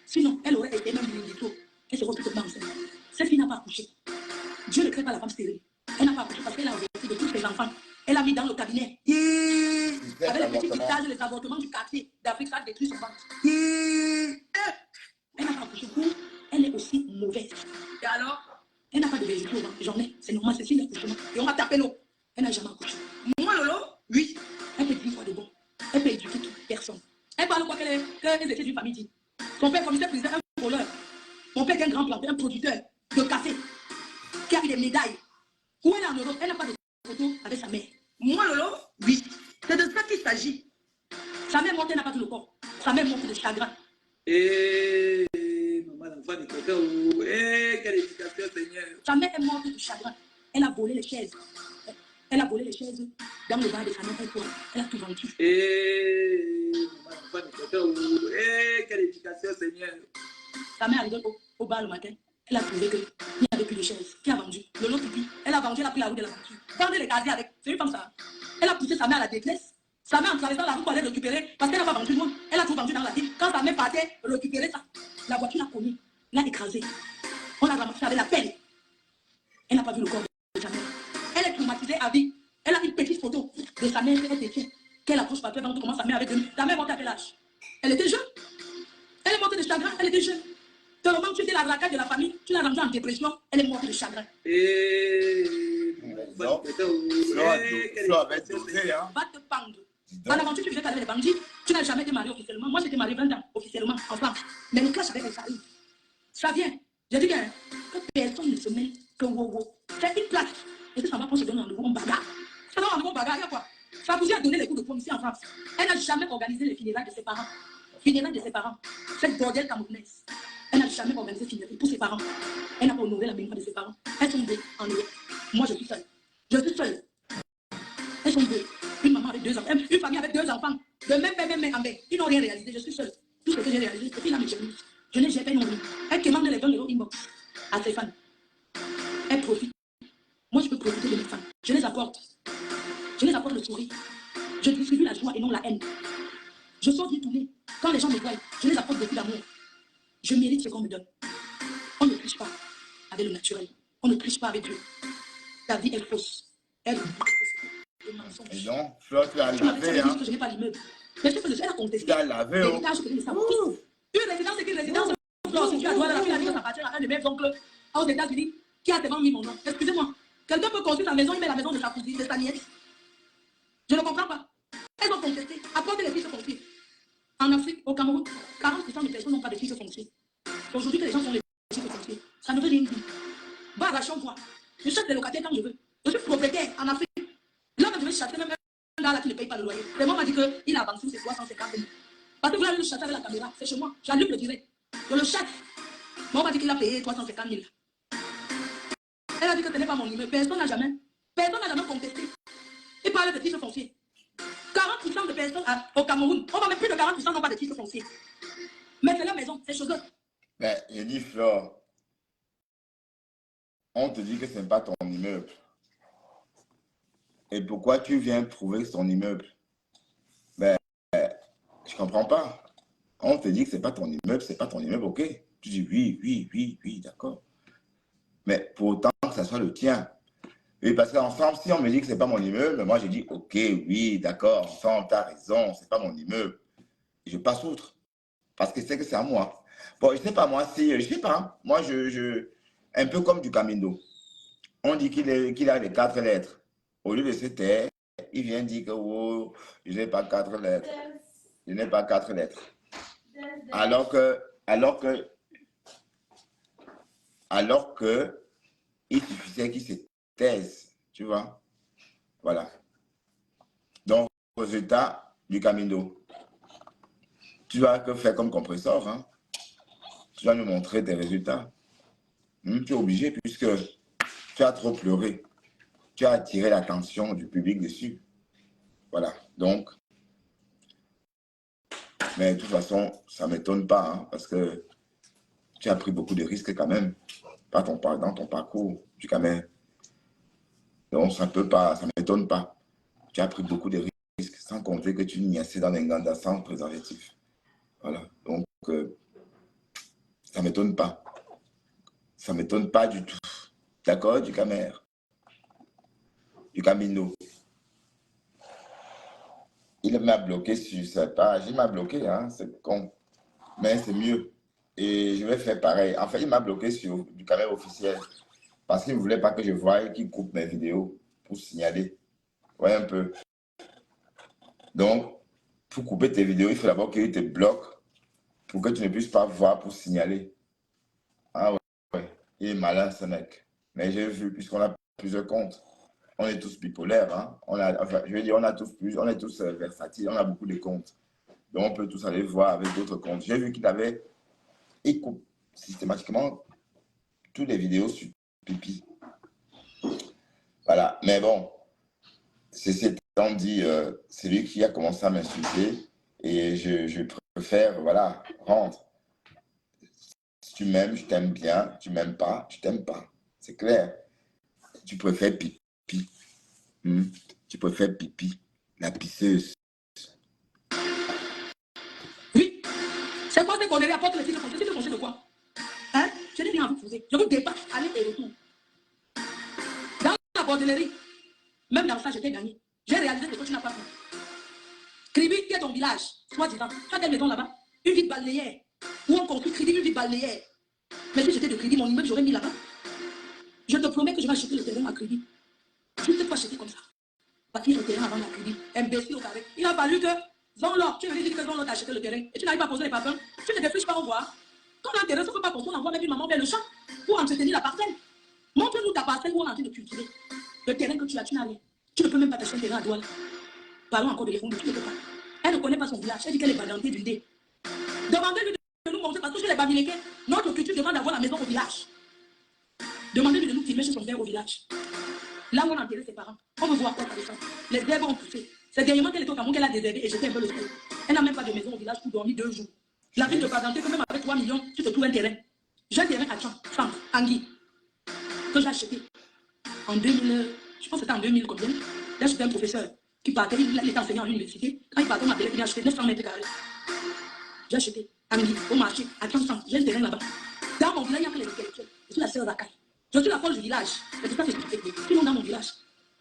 Sinon, elle aurait été même l'illetro. Elle se retrouve dans enceinte. Cette fille n'a pas accouché. Dieu ne crée pas la femme stérile. Elle n'a pas accouché parce qu'elle a reçu de tous ses enfants. Elle a mis dans le cabinet. Avec les petits piquages, les avortements du quartier d'Afrique, ça a détruit son ventre. Elle n'a pas accouché. Elle est aussi mauvaise. Et alors? Elle n'a pas de vérité au ventre. J'en ai. C'est normal, c'est signe d'accouchement. Et on va taper l'eau. Elle n'a jamais accouché. Moi, Lolo? Oui. Elle peut dire quoi de bon. Elle peut éduquer toute personne. Elle parle quoi qu'elle était d'une famille digne. Son père, commissaire président, un voleur. Mon père est un grand planteur, un producteur de café, qui a eu des médailles. Où elle est en Europe, elle n'a pas de photo avec sa mère. Moi, Lolo? Oui. C'est de ça qu'il s'agit. Sa mère morte, elle n'a pas tout le corps. Sa mère morte de chagrin. Maman, l'enfant est content. Quelle éducation, Seigneur. Sa mère est morte de chagrin. Elle a volé les chaises. Elle a volé les chaises dans le bar de sa mère. Elle a tout vendu. Maman, l'enfant est content. Quelle éducation, Seigneur. Sa mère arrivait au bar le matin. Elle a trouvé qu'il n'y avait plus de chaises. Qui a vendu? Le lot pipi. Elle a vendu, elle a pris la route de la voiture. Vendez les casiers avec. C'est une femme ça. Elle a poussé sa mère à la détresse. Sa mère en traversant la route pour aller récupérer parce qu'elle n'a pas vendu loin. Elle a tout vendu dans la ville. Quand sa mère partait récupérer ça, la voiture l'a connue, l'a écrasée. On l'a ramassée avec la pelle. Elle n'a pas vu le corps de sa mère. Elle est traumatisée à vie. Elle a une petite photo de sa mère qu'elle détient. Qu'elle approche par terre dans comment sa mère avait tenu. Ta mère est morte à quel âge? Elle était jeune. Elle est morte de chagrin, elle était jeune. Au moment où tu étais la racaille de la famille, tu l'as rendue en dépression, elle est morte de chagrin. Va te pendre. En aventure, tu faisais avec les bandits. Tu n'as jamais été marié officiellement. Moi, j'étais marié 20 ans officiellement en France. Mais le clash avec elle, ça arrive. Ça vient. J'ai dit que personne ne se mêle que wow. C'est une place. Et ça va pour se donner rendez-vous en bagarre. Ça va rendez-vous en bagarre, il y a quoi? Sa cousine a donné les coups de poing ici en France. Elle n'a jamais organisé les funérailles de ses parents. Funérailles de ses parents. Cette bordelle camerounaise. Elle n'a jamais organisé funérailles pour ses parents. Elle n'a pas honoré la mémoire de ses parents. Elles sont deux en Europe. Moi, je suis seule. Je suis seule. Elles sont deux. Une maman avec 2 enfants. Une famille avec 2 enfants. De même père, même mère en paix. Ils n'ont rien réalisé. Je suis seule. Tout ce que j'ai réalisé, c'est qu'il a mes genoux. Je n'ai jamais non rien. Elle commande les 20 € inbox à ses fans. Elle profite. Moi, je peux profiter de mes fans. Je les apporte. Je les apporte le sourire. Je distribue la joie et non la haine. Je sors du tournée. Quand les gens me voient, je les apporte beaucoup d'amour. Je mérite ce qu'on me donne. On ne triche pas avec le naturel. On ne triche pas avec Dieu. Ta vie est fausse. Elle est mensonge. Et donc, Fleur, tu as lavé, hein? Je n'ai pas l'immeuble. Mais ce que elle a contesté. Tu as lavé, oh. Une résidence, c'est une résidence. Fleur, si tu as droit à la fille, ça appartient à un de mes oncles aux États-Unis qui a tellement mis mon nom. Excusez-moi. Quelqu'un peut construire sa maison, il met la maison de sa cousine, de sa nièce. Je ne comprends pas. Elles ont contesté. Apportez les titres fonciers. En Afrique, au Cameroun, 40% des personnes n'ont pas de titres fonciers. Aujourd'hui, que les gens ont les titres fonciers, ça ne veut rien dire. Va à la chambre, je cherche des locataires quand je veux. Je suis propriétaire en Afrique. Là, je vais chasser même un gars là qui ne paye pas le loyer. Le moment m'a dit qu'il a avancé ses 350 000. Parce que vous allez le chasser avec la caméra, c'est chez moi. J'allume le direct. Je le chasse. Moi, on m'a dit qu'il a payé 350 000. Elle a dit que ce n'est pas mon immeuble. Personne n'a jamais contesté. Il parle de titres fonciers. 40% de personnes au Cameroun, on va mettre plus de 40% n'ont pas de titres fonciers. Mais c'est la maison, c'est chose. Mais j'ai dit, Fleur, on te dit que ce n'est pas ton immeuble. Et pourquoi tu viens prouver que c'est ton immeuble? Ben, je comprends pas. On te dit que ce n'est pas ton immeuble, ok. Tu dis oui, d'accord. Mais pour autant que ça soit le tien. Oui, parce qu'ensemble, si on me dit que ce n'est pas mon immeuble, moi je dis ok, oui, d'accord, ensemble, tu as raison, ce n'est pas mon immeuble. Et je passe outre. Parce que c'est que c'est à moi. Bon, je ne sais pas, moi, si, je sais pas. Moi, un peu comme du Camino. On dit qu'il a les 4 lettres. Au lieu de se taire, il vient dire que oh, je n'ai pas 4 lettres. Je n'ai pas 4 lettres. Alors que, il suffisait qu'il se taise, tu vois. Voilà. Donc, résultat du Camino. Tu vas que faire comme compresseur, hein. Tu vas nous montrer tes résultats. Tu es obligé puisque tu as trop pleuré. Tu as attiré l'attention du public dessus. Voilà. Donc, mais de toute façon, ça ne m'étonne pas, hein, parce que tu as pris beaucoup de risques quand même dans ton parcours du Cameroun. Donc, ça ne m'étonne pas. Tu as pris beaucoup de risques, sans compter que tu niaisais dans les Nganda sans préservatif. Voilà. Donc, ça ne m'étonne pas. Ça ne m'étonne pas du tout. D'accord, du Cameroun. Du Camino. Il m'a bloqué sur sa page. Il m'a bloqué, hein, c'est con. Mais c'est mieux. Et je vais faire pareil. En fait, il m'a bloqué sur du Cameroun officiel. Parce qu'il ne voulait pas que je voie qu'il coupe mes vidéos pour signaler. Voyez un peu. Donc, pour couper tes vidéos, il faut d'abord qu'il te bloque pour que tu ne puisses pas voir pour signaler. Ah ouais. Il est malin, ce mec. Mais j'ai vu, puisqu'on a plusieurs comptes. On est tous bipolaires, hein. Je veux dire, on est tous versatiles, on a beaucoup de comptes. Donc, on peut tous aller voir avec d'autres comptes. J'ai vu il coupe systématiquement toutes les vidéos sur pipi. Voilà, mais bon, c'est étant dit, c'est lui qui a commencé à m'insulter et je préfère, voilà, rendre. Si tu m'aimes, je t'aime bien. Tu m'aimes pas, je t'aime pas. C'est clair. Tu préfères pipi. Tu préfères pipi, la pisseuse. Oui. C'est quoi ces conneries? Apporte le titre de conseil. C'est le conseil de quoi? Hein? Je n'ai rien à vous poser. Je vous dépasse, aller et retour. Dans la bordellerie, même dans ça, je t'ai gagné. J'ai réalisé ce que tu n'as pas fait. Kribi, qui est ton village, soi-disant. Tu as quelle maison là-bas? Une ville balnéaire. Où on construit Kribi, une ville balnéaire. Mais si j'étais de Kribi, mon immeuble, j'aurais mis là-bas. Je te promets que je vais acheter le terrain à Kribi. Je ne peux pas acheter comme ça. Parce qu'il y a le terrain avant la Kribi. Imbécile au carré. Il a fallu que Zonlo, tu veux dire que Zonlo t'a acheté le terrain. Et tu n'arrives pas à poser les papins. Tu ne défriches pas au revoir. Quand on a un terrain, ça ne peut pas construire, on envoie même une maman vers le champ pour entretenir la parcelle. Montre-nous ta parcelle où on est en train de cultiver. Le terrain que tu as, tu n'as rien. Tu ne peux même pas t'acheter un terrain à Douala. Parlons encore de les fonds, tu ne peux pas. Elle ne connaît pas son village. Elle dit qu'elle est badantée d'une dé. Demandez-lui de nous montrer parce que chez les Bamileke, notre culture demande d'avoir la maison au village. Demandez-lui de nous filmer chez son père au village. Là où on a enterré ses parents, on veut voir quoi par exemple. Les herbes ont poussé. C'est dernièrement qu'elle est au Cameroun qu'elle a désherbé et jeté un peu le sol. Elle n'a même pas de maison au village pour dormir 2 jours. La ville de Badanté, que même avec 3 millions, tu te trouves un terrain. J'ai un terrain à Tchan, Franck, Angui, que j'ai acheté en 2000, je pense que c'était en 2000 combien. Là, j'étais un professeur qui partait, il était enseignant à l'université. Quand il partait, on m'appelait, il a acheté 900 mètres carrés. J'ai acheté Angui, au marché, à Tchan, j'ai un terrain là-bas. Dans mon village, il y a que les intellectuels. Je suis la sœur d'Akai. Je suis la folle du village. C'est pour ça que je suis tout le monde dans mon village.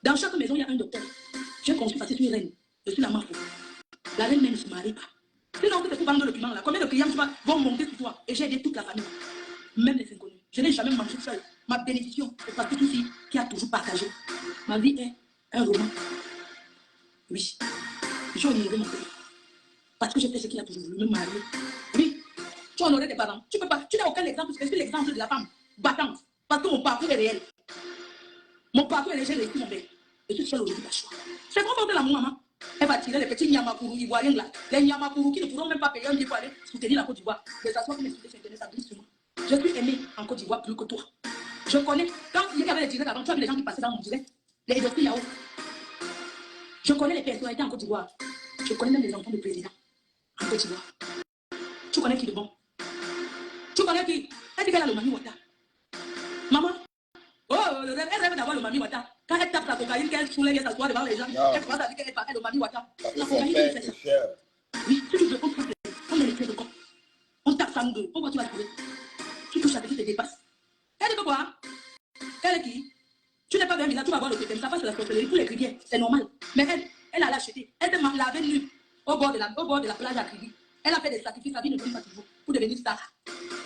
Dans chaque maison, il y a un docteur. J'ai construit parce que je suis reine. Je suis la mafia. La reine même ne se marie pas. Sinon, c'est pour vendre le document là. Combien de clients vont monter sur toi? Et j'ai aidé toute la famille. Même les inconnus. Je n'ai jamais mangé seul. Ma bénédiction, c'est parce que tu suis qui a toujours partagé. Ma vie est un roman. Oui. J'ai honoré mon père. Parce que j'ai fait ce qu'il a toujours voulu, me marier. Oui. Tu as honoré tes parents. Tu peux pas. Tu n'as aucun exemple. Je suis l'exemple de la femme battante. Parce que mon parcours est réel. Mon parcours est réel. J'ai réussi mon père. Je suis seule aujourd'hui, pas choix. C'est comment de l'amour, maman? Elle va tirer les petits Nyamakourou ivoiriens là. Les Nyamakourou qui ne pourront même pas payer un billet pour aller soutenir la Côte d'Ivoire. Mais ça soit comme expliqué sur Internet, ça glisse sur moi. Je suis aimée en Côte d'Ivoire plus que toi. Je connais. Quand il y avait les directs avant, tu as vu les gens qui passaient dans mon direct. Les Edoski Yao. Je connais les personnalités en Côte d'Ivoire. Je connais même les enfants du président en Côte d'Ivoire. Tu connais qui de bon? Tu connais qui? Elle dit qu'elle a le Mami Wata. Maman. Oh, elle rêve d'avoir le Mami Wata. Quand elle tape la cocaïne, qu'elle soulève, elle s'assoit devant les gens, elle commence à dire qu'elle est le Mami Wata. La cocaïne, c'est ça. Oui, si tu veux, on met les pieds de corps. On tape ça, nous deux. On voit tu vas trouver. avoir le totem. Ça passe la sorcellerie pour les rivières. C'est normal. Mais elle a acheté. Elle s'est lavée nue au bord de la plage à Kribi. Elle a fait des sacrifices. Sa vie ne donne pas toujours pour devenir star.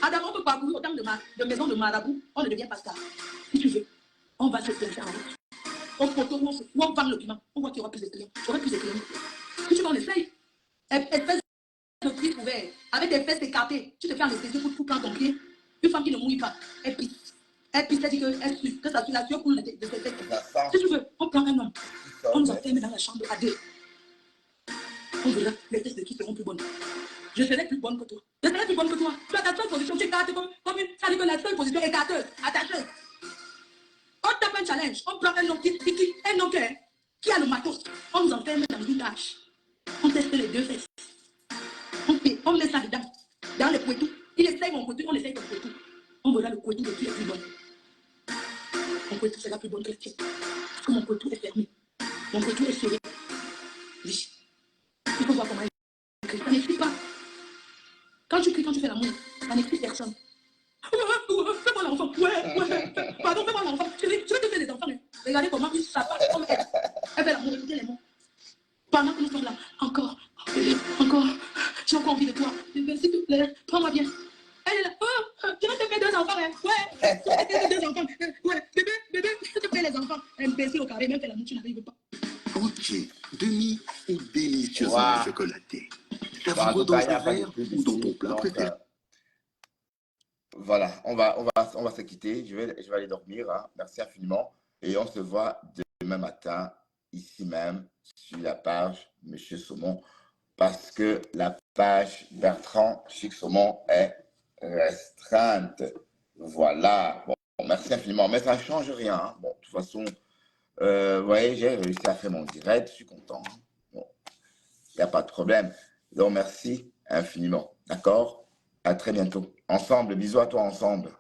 Adam, on peut parcourir autant de maisons de marabout. On ne devient pas star. Si tu veux, on va se faire en route. Au poteau où on vend le piment. On voit qu'il y aura plus de clients. Il y aura plus de clients. Si tu veux, on essaye. Elle fait le cuir ouvert. Avec des fesses écartées. Tu te fais anesthésier pour prendre ton pied. Une femme qui ne mouille pas. Elle pisse. Elle pisse, elle dit qu'elle suit. Que ça suit la sueur coule de ses fesses. Si tu veux, on prend un homme. On nous enferme dans la chambre à deux. On verra les tests de qui seront plus bonnes. Je serai plus bonne que toi. Je serai plus bonne que toi. Tu as ta seule position. Tu écartes comme une. Ça dit que la seule position est écarteuse, attacheuse. On tape un challenge. On prend un homme qui a le matos. On nous enferme dans une tâche. On teste les deux fesses. On met ça dedans. Dans le couetou. Il essaye mon couetou, on essaye ton couetou. On verra le couetou de qui est plus bonne. Mon couetou sera plus bonne que le tien. Parce que mon couetou est fermé. Mon couetou est serré. Oui. Il faut voir comment il crie. Ça n'explique pas. Quand tu cries, quand tu fais l'amour, ça n'explique personne. Fais-moi l'enfant. Ouais. Pardon, fais-moi l'enfant. Je vais te faire des enfants. Regardez comment il s'appelle comme elle. Elle fait l'amour, écoutez les mots. Pendant que nous sommes là, encore, encore, j'ai encore envie de toi. S'il te plaît, prends-moi bien. Elle est là, tu vas te faire deux enfants, hein? Ouais, tu vas te faire deux enfants. Ouais, bébé, je te fais les enfants. Imbécile au carré, même faire l'amour, tu n'arrives pas. Entier, demi ou délicieusement chocolaté. Savoureux dans un verre ou dans ton plat préféré. Voilà, on va se quitter. Je vais aller dormir. Hein. Merci infiniment. Et on se voit demain matin, ici même, sur la page Monsieur Saumon, parce que la page Bertrand Chic Saumon est restreinte. Voilà. Bon, merci infiniment. Mais ça ne change rien. Hein. Bon, de toute façon, vous voyez, j'ai réussi à faire mon direct. Je suis content. Bon, il n'y a pas de problème. Donc, merci infiniment. D'accord? À très bientôt. Ensemble. Bisous à toi ensemble.